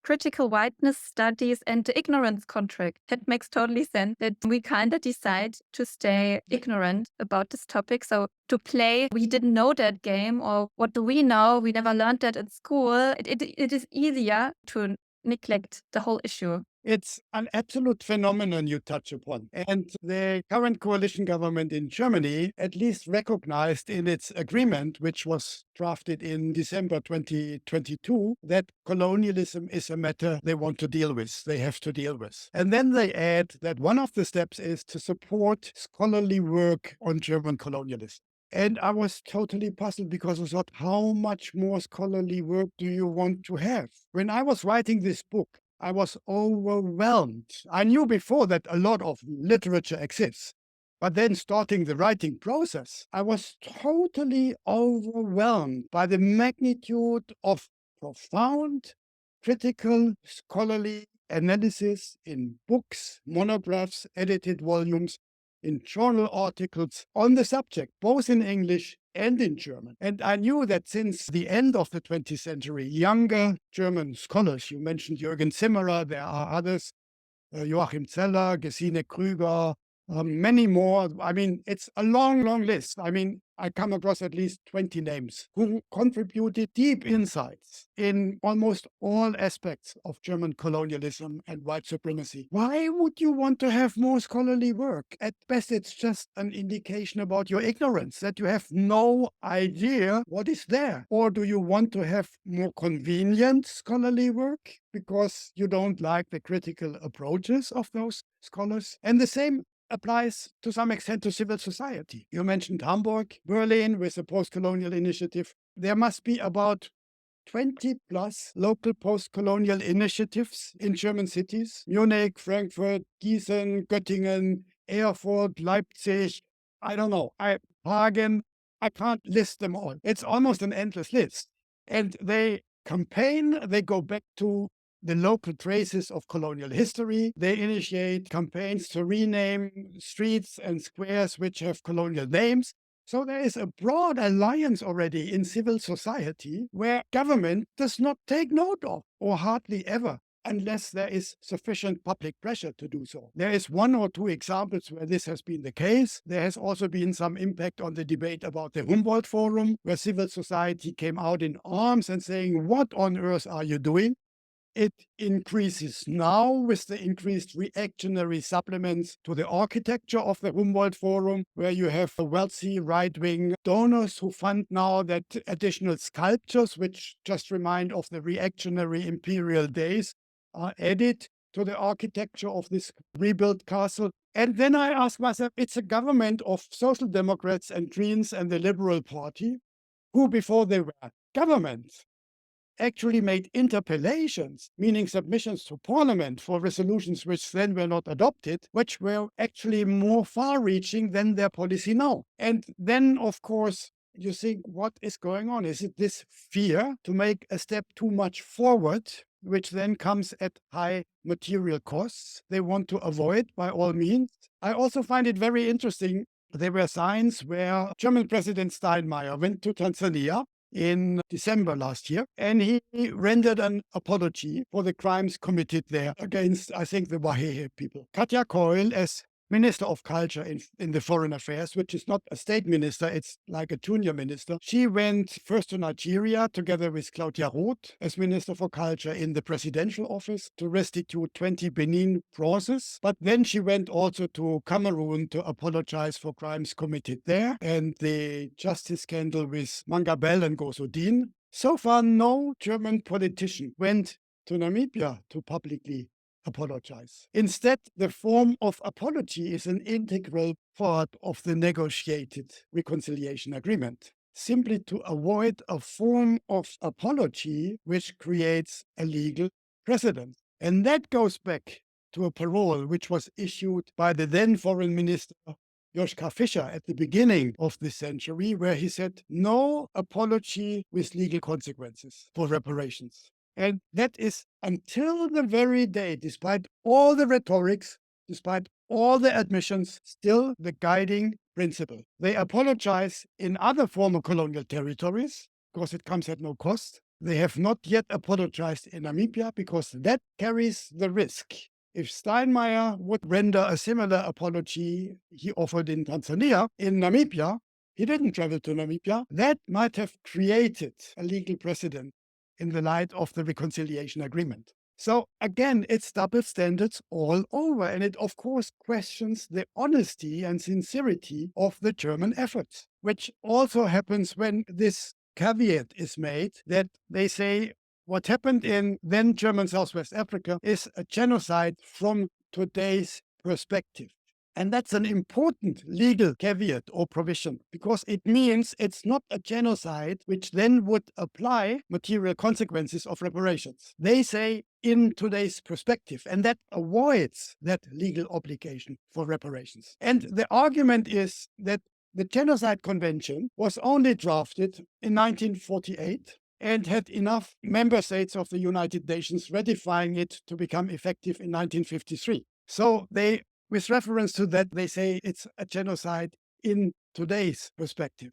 [SPEAKER 1] critical whiteness studies and the ignorance contract. That makes totally sense that we kind of decide to stay ignorant about this topic. So to play, we didn't know that game, or what do we know? We never learned that in school. It is easier to neglect the whole issue.
[SPEAKER 2] It's an absolute phenomenon you touch upon. And the current coalition government in Germany at least recognized in its agreement, which was drafted in December 2022, that colonialism is a matter they want to deal with, they have to deal with. And then they add that one of the steps is to support scholarly work on German colonialism. And I was totally puzzled because I thought, how much more scholarly work do you want to have? When I was writing this book, I was overwhelmed. I knew before that a lot of literature exists, but then starting the writing process, I was totally overwhelmed by the magnitude of profound, critical, scholarly analysis in books, monographs, edited volumes, in journal articles on the subject, both in English and in German. And I knew that since the end of the 20th century, younger German scholars, you mentioned Jürgen Zimmerer, there are others, Joachim Zeller, Gesine Krüger, many more. I mean, it's a long, long list. I mean, I come across at least 20 names who contributed deep insights in almost all aspects of German colonialism and white supremacy. Why would you want to have more scholarly work? At best, it's just an indication about your ignorance, that you have no idea what is there. Or do you want to have more convenient scholarly work because you don't like the critical approaches of those scholars? And the same applies to some extent to civil society. You mentioned Hamburg, Berlin with the post-colonial initiative. There must be about 20 plus local post-colonial initiatives in German cities. Munich, Frankfurt, Gießen, Göttingen, Erfurt, Leipzig. I don't know. Hagen. I can't list them all. It's almost an endless list. And they campaign, they go back to the local traces of colonial history. They initiate campaigns to rename streets and squares which have colonial names. So there is a broad alliance already in civil society where government does not take note of, or hardly ever, unless there is sufficient public pressure to do so. There is one or two examples where this has been the case. There has also been some impact on the debate about the Humboldt Forum, where civil society came out in arms and saying, what on earth are you doing? it increases now with the increased reactionary supplements to the architecture of the Humboldt Forum, where you have wealthy right-wing donors who fund now that additional sculptures, which just remind of the reactionary imperial days, are added to the architecture of this rebuilt castle. And then I ask myself, it's a government of Social Democrats and Greens and the Liberal Party, who before they were governments actually made interpellations, meaning submissions to parliament for resolutions which then were not adopted, which were actually more far-reaching than their policy now. And then, of course, you think, what is going on? Is it this fear to make a step too much forward, which then comes at high material costs they want to avoid by all means? I also find it very interesting. There were signs where German President Steinmeier went to Tanzania in December last year, and he rendered an apology for the crimes committed there against, I think, the Wahehe people. Katja Koil, as Minister of Culture in the Foreign Affairs, which is not a state minister, it's like a junior minister. She went first to Nigeria together with Claudia Roth as Minister for Culture in the presidential office to restitute 20 Benin bronzes. But then she went also to Cameroon to apologize for crimes committed there and the justice scandal with Mangabel and Gosodin. So far, no German politician went to Namibia to publicly apologize. Instead, the form of apology is an integral part of the negotiated reconciliation agreement, simply to avoid a form of apology which creates a legal precedent. And that goes back to a parole which was issued by the then Foreign Minister Joschka Fischer at the beginning of this century, where he said, no apology with legal consequences for reparations. And that is until the very day, despite all the rhetorics, despite all the admissions, still the guiding principle. They apologize in other former colonial territories because it comes at no cost. They have not yet apologized in Namibia because that carries the risk. If Steinmeier would render a similar apology he offered in Tanzania, in Namibia, he didn't travel to Namibia, that might have created a legal precedent in the light of the reconciliation agreement. So again, it's double standards all over. And it, of course, questions the honesty and sincerity of the German efforts, which also happens when this caveat is made that they say what happened in then German Southwest Africa is a genocide from today's perspective. And that's an important legal caveat or provision because it means it's not a genocide which then would apply material consequences of reparations. They say in today's perspective, and that avoids that legal obligation for reparations. And the argument is that the Genocide Convention was only drafted in 1948 and had enough member states of the United Nations ratifying it to become effective in 1953. So they, with reference to that, they say it's a genocide in today's perspective.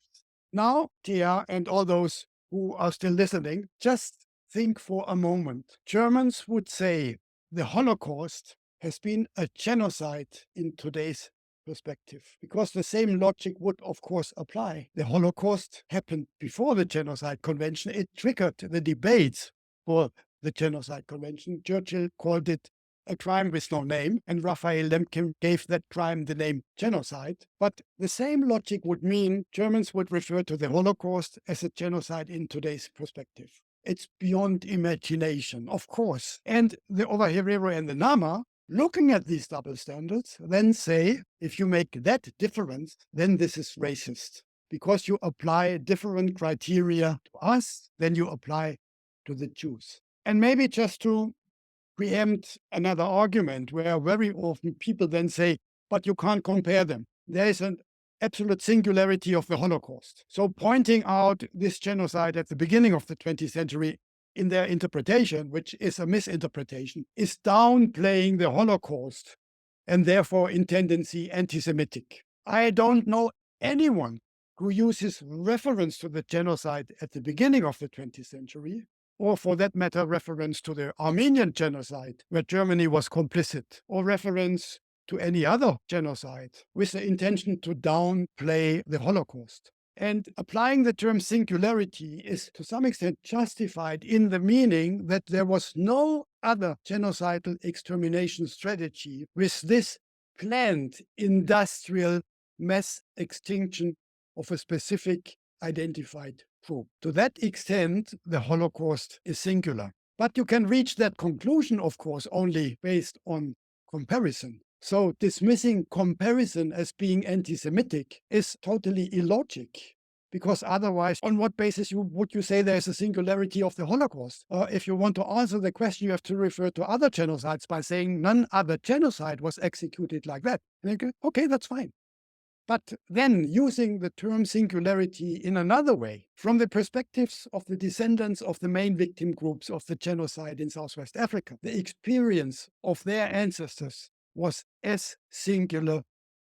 [SPEAKER 2] Now, Tia and all those who are still listening, just think for a moment. Germans would say the Holocaust has been a genocide in today's perspective, because the same logic would, of course, apply. The Holocaust happened before the Genocide Convention. It triggered the debates for the Genocide Convention. Churchill called it a crime with no name, and Raphael Lemkin gave that crime the name genocide. But the same logic would mean Germans would refer to the Holocaust as a genocide in today's perspective. It's beyond imagination, of course. And the Herero and the Nama, looking at these double standards, then say, if you make that difference, then this is racist, because you apply different criteria to us than you apply to the Jews. And maybe just to preempt another argument where very often people then say, but you can't compare them. There is an absolute singularity of the Holocaust. So pointing out this genocide at the beginning of the 20th century in their interpretation, which is a misinterpretation, is downplaying the Holocaust and therefore in tendency anti-Semitic. I don't know anyone who uses reference to the genocide at the beginning of the 20th century, or for that matter, reference to the Armenian genocide, where Germany was complicit, or reference to any other genocide with the intention to downplay the Holocaust. And applying the term singularity is to some extent justified in the meaning that there was no other genocidal extermination strategy with this planned industrial mass extinction of a specific identified group. To that extent, the Holocaust is singular. But you can reach that conclusion, of course, only based on comparison. So dismissing comparison as being anti-Semitic is totally illogic. Because otherwise, on what basis would you say there's a singularity of the Holocaust? If you want to answer the question, you have to refer to other genocides by saying none other genocide was executed like that. And you go, okay, that's fine. But then using the term singularity in another way, from the perspectives of the descendants of the main victim groups of the genocide in Southwest Africa, the experience of their ancestors was as singular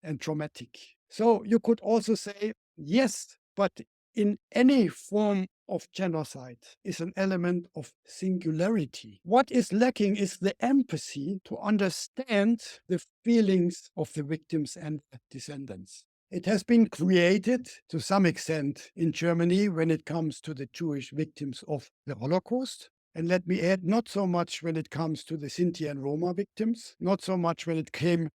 [SPEAKER 2] and traumatic. So you could also say, yes, but in any form of genocide is an element of singularity. What is lacking is the empathy to understand the feelings of the victims and descendants. It has been created to some extent in Germany when it comes to the Jewish victims of the Holocaust. And let me add, not so much when it comes to the Sinti and Roma victims, not so much when it came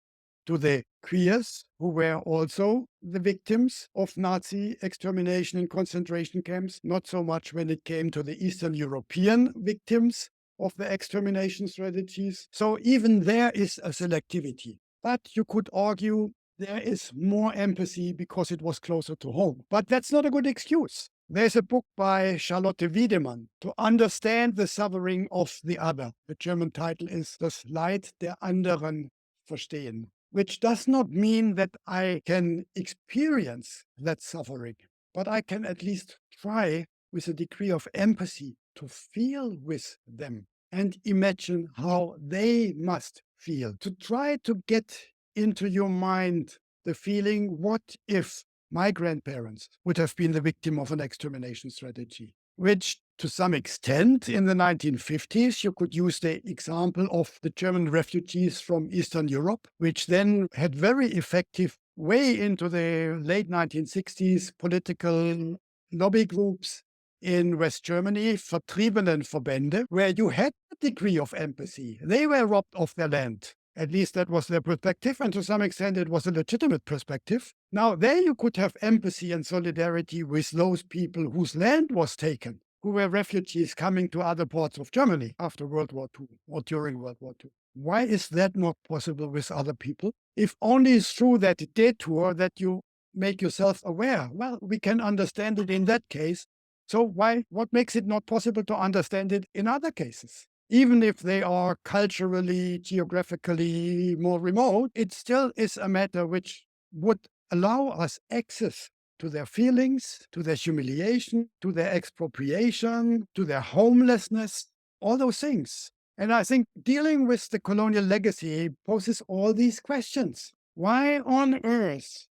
[SPEAKER 2] to the queers, who were also the victims of Nazi extermination in concentration camps, not so much when it came to the Eastern European victims of the extermination strategies. So even there is a selectivity. But you could argue there is more empathy because it was closer to home. But that's not a good excuse. There's a book by Charlotte Wiedemann, To Understand the Suffering of the Other. The German title is Das Leid der anderen verstehen, which does not mean that I can experience that suffering, but I can at least try with a degree of empathy to feel with them and imagine how they must feel, to try to get into your mind the feeling, what if my grandparents would have been the victim of an extermination strategy? Which, to some extent, in the 1950s, you could use the example of the German refugees from Eastern Europe, which then had very effective way into the late 1960s political lobby groups in West Germany, Vertriebenenverbände, where you had a degree of empathy. They were robbed of their land. At least that was their perspective, and to some extent it was a legitimate perspective. Now, there you could have empathy and solidarity with those people whose land was taken, who were refugees coming to other parts of Germany after World War II or during World War II. Why is that not possible with other people? If only through that detour that you make yourself aware. Well, we can understand it in that case. So what makes it not possible to understand it in other cases? Even if they are culturally, geographically more remote, it still is a matter which would allow us access to their feelings, to their humiliation, to their expropriation, to their homelessness, all those things. And I think dealing with the colonial legacy poses all these questions. Why on earth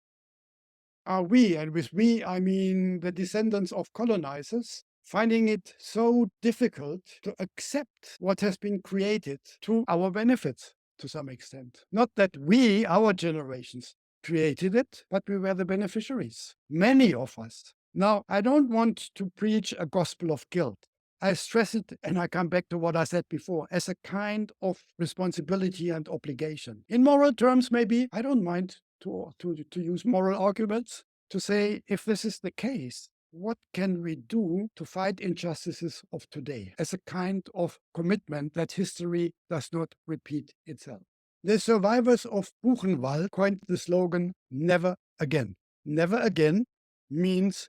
[SPEAKER 2] are we, and with we I mean the descendants of colonizers, finding it so difficult to accept what has been created to our benefit to some extent? Not that we, our generations, created it, but we were the beneficiaries, many of us. Now, I don't want to preach a gospel of guilt. I stress it, and I come back to what I said before, as a kind of responsibility and obligation. In moral terms, maybe, I don't mind to use moral arguments to say, if this is the case, what can we do to fight injustices of today as a kind of commitment that history does not repeat itself? The survivors of Buchenwald coined the slogan, never again. Never again means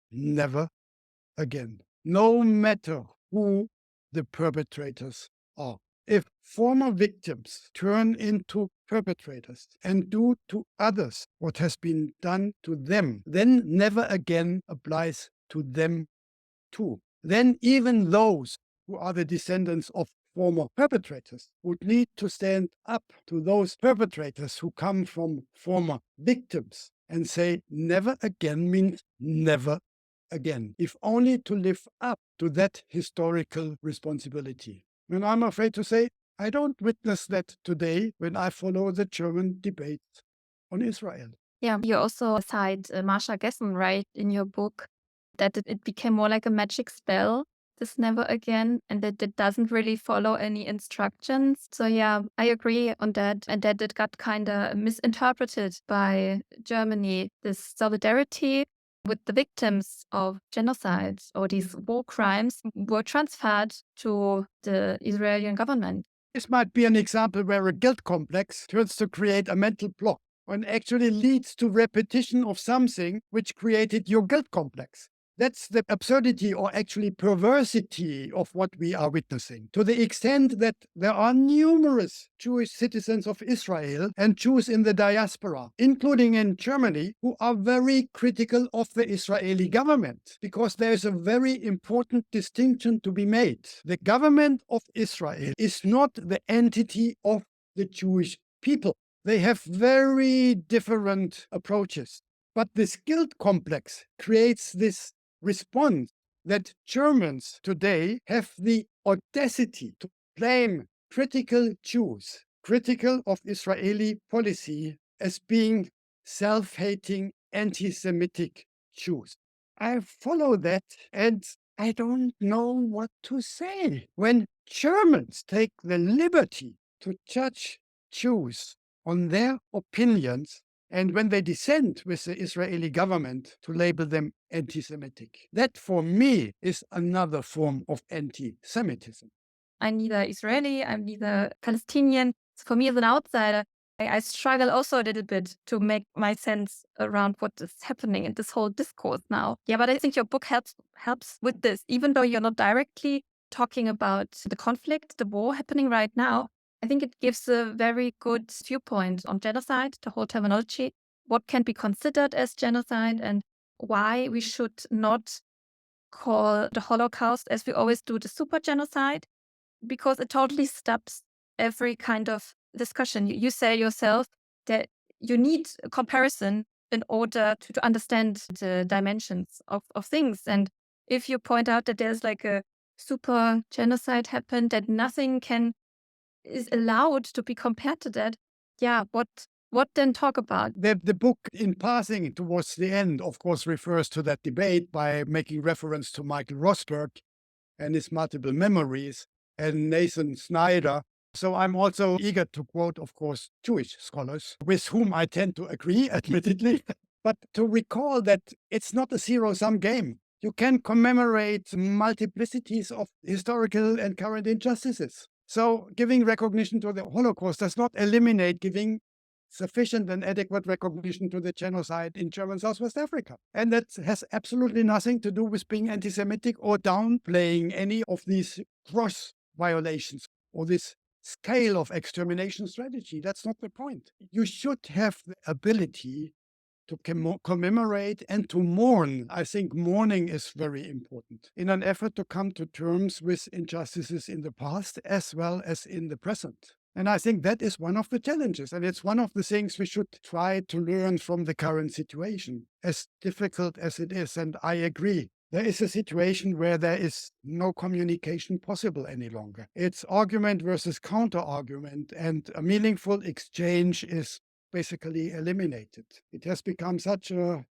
[SPEAKER 2] never again, no matter who the perpetrators are. If former victims turn into perpetrators and do to others what has been done to them, then never again applies to them too. Then even those who are the descendants of former perpetrators would need to stand up to those perpetrators who come from former victims and say never again means never again, if only to live up to that historical responsibility. And I'm afraid to say, I don't witness that today when I follow the German debate on Israel.
[SPEAKER 1] Yeah, you also cite Marsha Gessen, right, in your book, that it became more like a magic spell, this never again, and that it doesn't really follow any instructions. So yeah, I agree on that, and that it got kind of misinterpreted by Germany, this solidarity with the victims of genocide or these war crimes were transferred to the Israeli government.
[SPEAKER 2] This might be an example where a guilt complex turns to create a mental block and actually leads to repetition of something which created your guilt complex. That's the absurdity or actually perversity of what we are witnessing, to the extent that there are numerous Jewish citizens of Israel and Jews in the diaspora, including in Germany, who are very critical of the Israeli government, because there's a very important distinction to be made. The government of Israel is not the entity of the Jewish people. They have very different approaches. But this guilt complex creates this response that Germans today have the audacity to blame critical Jews, critical of Israeli policy, as being self-hating, anti-Semitic Jews. I follow that and I don't know what to say. When Germans take the liberty to judge Jews on their opinions, and when they dissent with the Israeli government to label them anti Semitic. That, for me, is another form of anti Semitism.
[SPEAKER 1] I'm neither Israeli, I'm neither Palestinian. So for me, as an outsider, I struggle also a little bit to make my sense around what is happening in this whole discourse now. Yeah, but I think your book helps with this, even though you're not directly talking about the conflict, the war happening right now. I think it gives a very good viewpoint on genocide, the whole terminology, what can be considered as genocide, and why we should not call the Holocaust, as we always do, the super genocide, because it totally stops every kind of discussion. You say yourself that you need a comparison in order to understand the dimensions of things. And if you point out that there's like a super genocide happened, that nothing is allowed to be compared to that, yeah, what then talk about?
[SPEAKER 2] The book, in passing towards the end, of course, refers to that debate by making reference to Michael Rosberg and his multiple memories and Nathan Snyder. So I'm also eager to quote, of course, Jewish scholars with whom I tend to agree, admittedly, but to recall that it's not a zero-sum game. You can commemorate multiplicities of historical and current injustices. So giving recognition to the Holocaust does not eliminate giving sufficient and adequate recognition to the genocide in German Southwest Africa. And that has absolutely nothing to do with being anti-Semitic or downplaying any of these gross violations or this scale of extermination strategy. That's not the point. You should have the ability to commemorate and to mourn. I think mourning is very important in an effort to come to terms with injustices in the past as well as in the present. And I think that is one of the challenges. And it's one of the things we should try to learn from the current situation, as difficult as it is. And I agree. There is a situation where there is no communication possible any longer. It's argument versus counter argument, and a meaningful exchange is basically eliminated. It has become such a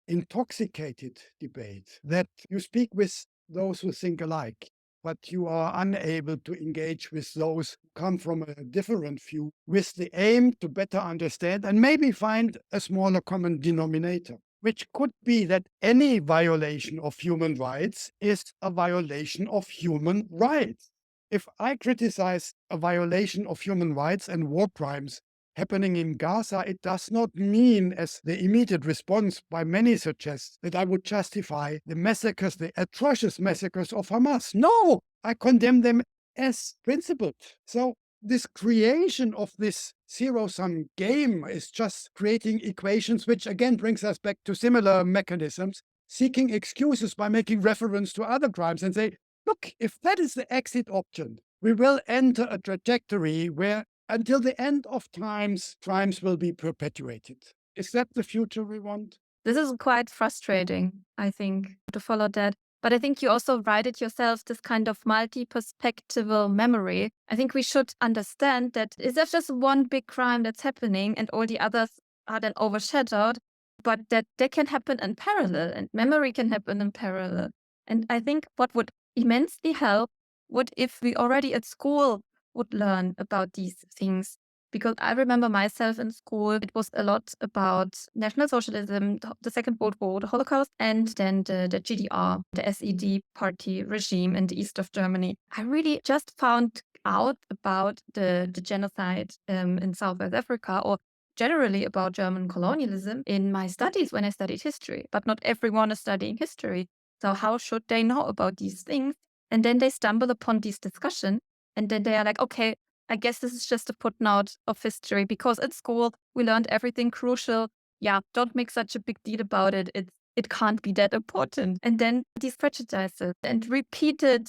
[SPEAKER 2] intoxicated debate that you speak with those who think alike, but you are unable to engage with those who come from a different view with the aim to better understand and maybe find a smaller common denominator, which could be that any violation of human rights is a violation of human rights. If I criticize a violation of human rights and war crimes happening in Gaza, it does not mean, as the immediate response by many suggests, that I would justify the massacres, the atrocious massacres of Hamas. No, I condemn them as principled. So this creation of this zero-sum game is just creating equations, which again brings us back to similar mechanisms, seeking excuses by making reference to other crimes and say, look, if that is the exit option, we will enter a trajectory where until the end of times, crimes will be perpetuated. Is that the future we want?
[SPEAKER 1] This is quite frustrating, I think, to follow that. But I think you also write it yourself, this kind of multi-perspectival memory. I think we should understand that is that just one big crime that's happening and all the others are then overshadowed, but that they can happen in parallel and memory can happen in parallel. And I think what would immensely help would if we already at school would learn about these things. Because I remember myself in school, it was a lot about National Socialism, the Second World War, the Holocaust, and then the GDR, the SED party regime in the east of Germany. I really just found out about the genocide in Southwest Africa, or generally about German colonialism in my studies when I studied history. But not everyone is studying history. So how should they know about these things? And then they stumble upon these discussions, and then they are like, okay, I guess this is just a footnote of history because at school we learned everything crucial. Yeah, don't make such a big deal about it. It can't be that important. And then these prejudices and repeated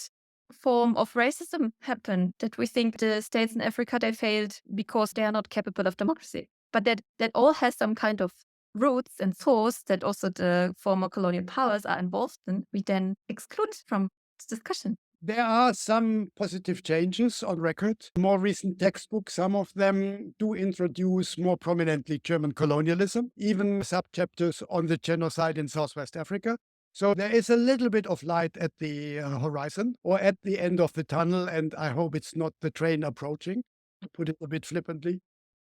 [SPEAKER 1] form of racism happen that we think the states in Africa they failed because they are not capable of democracy. But that all has some kind of roots and source that also the former colonial powers are involved in. We then exclude from this discussion.
[SPEAKER 2] There are some positive changes on record. More recent textbooks, some of them do introduce more prominently German colonialism, even subchapters on the genocide in Southwest Africa. So there is a little bit of light at the horizon or at the end of the tunnel, and I hope it's not the train approaching, to put it a bit flippantly.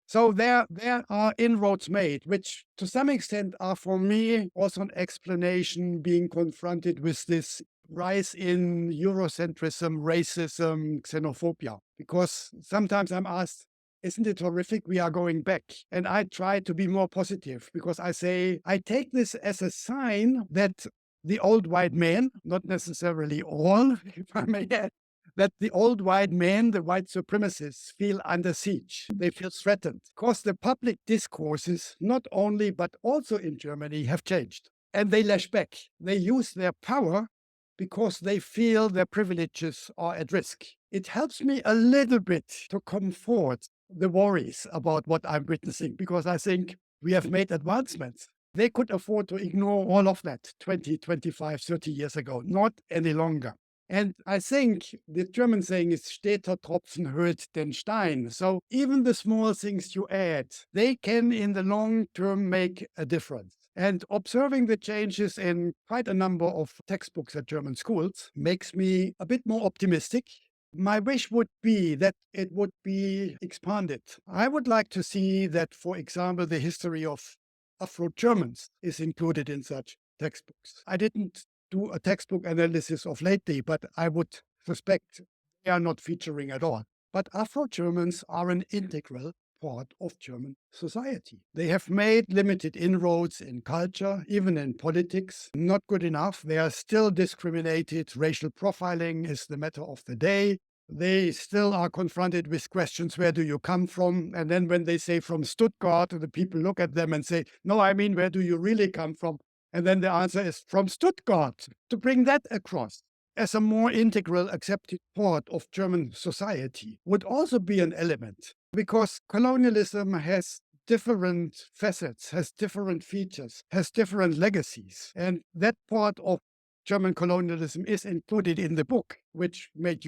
[SPEAKER 2] So there are inroads made, which to some extent are for me also an explanation being confronted with this rise in Eurocentrism, racism, xenophobia. Because sometimes I'm asked, isn't it horrific we are going back? And I try to be more positive because I say, I take this as a sign that the old white men, not necessarily all, if I may add, that the old white men, the white supremacists, feel under siege. They feel threatened because the public discourses, not only but also in Germany, have changed. And they lash back. They use their power because they feel their privileges are at risk. It helps me a little bit to comfort the worries about what I'm witnessing because I think we have made advancements. They could afford to ignore all of that 20, 25, 30 years ago, not any longer. And I think the German saying is steter Tropfen höhlt den Stein. So even the small things you add, they can in the long term make a difference. And observing the changes in quite a number of textbooks at German schools makes me a bit more optimistic. My wish would be that it would be expanded. I would like to see that, for example, the history of Afro-Germans is included in such textbooks. I didn't do a textbook analysis of lately, but I would suspect they are not featuring at all. But Afro-Germans are an integral part of German society. They have made limited inroads in culture, even in politics. Not good enough. They are still discriminated. Racial profiling is the matter of the day. They still are confronted with questions, where do you come from? And then when they say from Stuttgart, the people look at them and say, no, I mean, where do you really come from? And then the answer is from Stuttgart. To bring that across as a more integral, accepted part of German society would also be an element, because colonialism has different facets, has different features, has different legacies. And that part of German colonialism is included in the book, which gave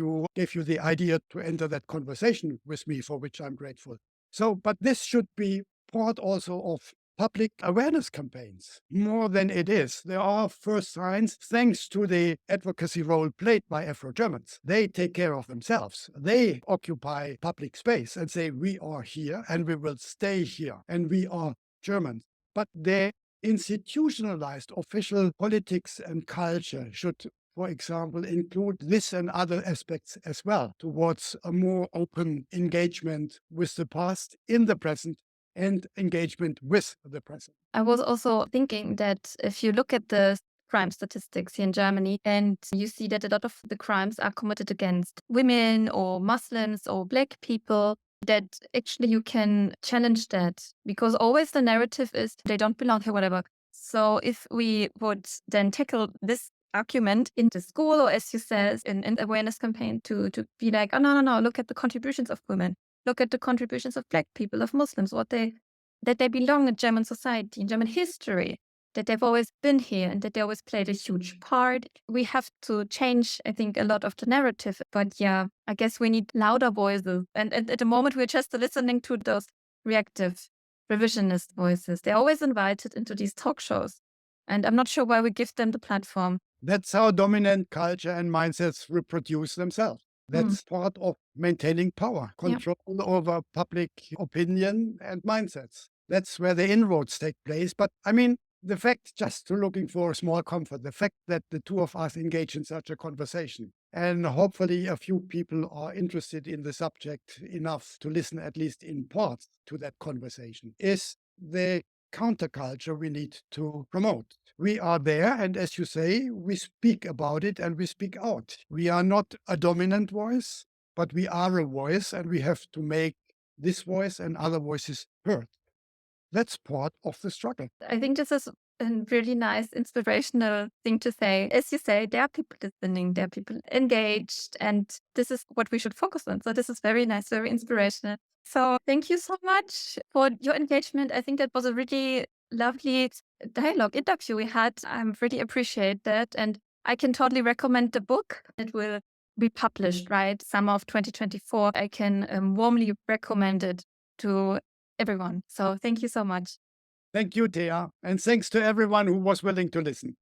[SPEAKER 2] you the idea to enter that conversation with me, for which I'm grateful. So, but this should be part also of public awareness campaigns more than it is. There are first signs thanks to the advocacy role played by Afro-Germans. They take care of themselves. They occupy public space and say, we are here and we will stay here and we are Germans. But their institutionalized official politics and culture should, for example, include this and other aspects as well, towards a more open engagement with the past in the present and engagement with the present.
[SPEAKER 1] I was also thinking that if you look at the crime statistics here in Germany and you see that a lot of the crimes are committed against women or Muslims or Black people, that actually you can challenge that because always the narrative is they don't belong here, whatever. So if we would then tackle this argument in the school or, as you said, in awareness campaign to be like, oh, no, look at the contributions of women. Look at the contributions of Black people, of Muslims, that they belong in German society, in German history, that they've always been here and that they always played a huge part. We have to change, I think, a lot of the narrative. But yeah, I guess we need louder voices. And at the moment, we're just listening to those reactive revisionist voices. They're always invited into these talk shows. And I'm not sure why we give them the platform.
[SPEAKER 2] That's how dominant culture and mindsets reproduce themselves.
[SPEAKER 1] Mm,
[SPEAKER 2] That's part of maintaining power,
[SPEAKER 1] yeah.
[SPEAKER 2] control over public opinion and mindsets. That's where the inroads take place. But I mean, the fact, just to looking for a small comfort, the fact that the two of us engage in such a conversation, and hopefully a few people are interested in the subject enough to listen, at least in parts, to that conversation, is the counterculture we need to promote. We are there, and as you say, we speak about it and we speak out. We are not a dominant voice, but we are a voice, and we have to make this voice and other voices heard. That's part of the struggle.
[SPEAKER 1] I think this is a really nice, inspirational thing to say. As you say, there are people listening, there are people engaged, and this is what we should focus on. So this is very nice, very inspirational. So thank you so much for your engagement. I think that was a really lovely dialogue interview we had. I really appreciate that. And I can totally recommend the book. It will be published, right? Summer of 2024. I can warmly recommend it to everyone. So thank you so much.
[SPEAKER 2] Thank you, Thea, and thanks to everyone who was willing to listen.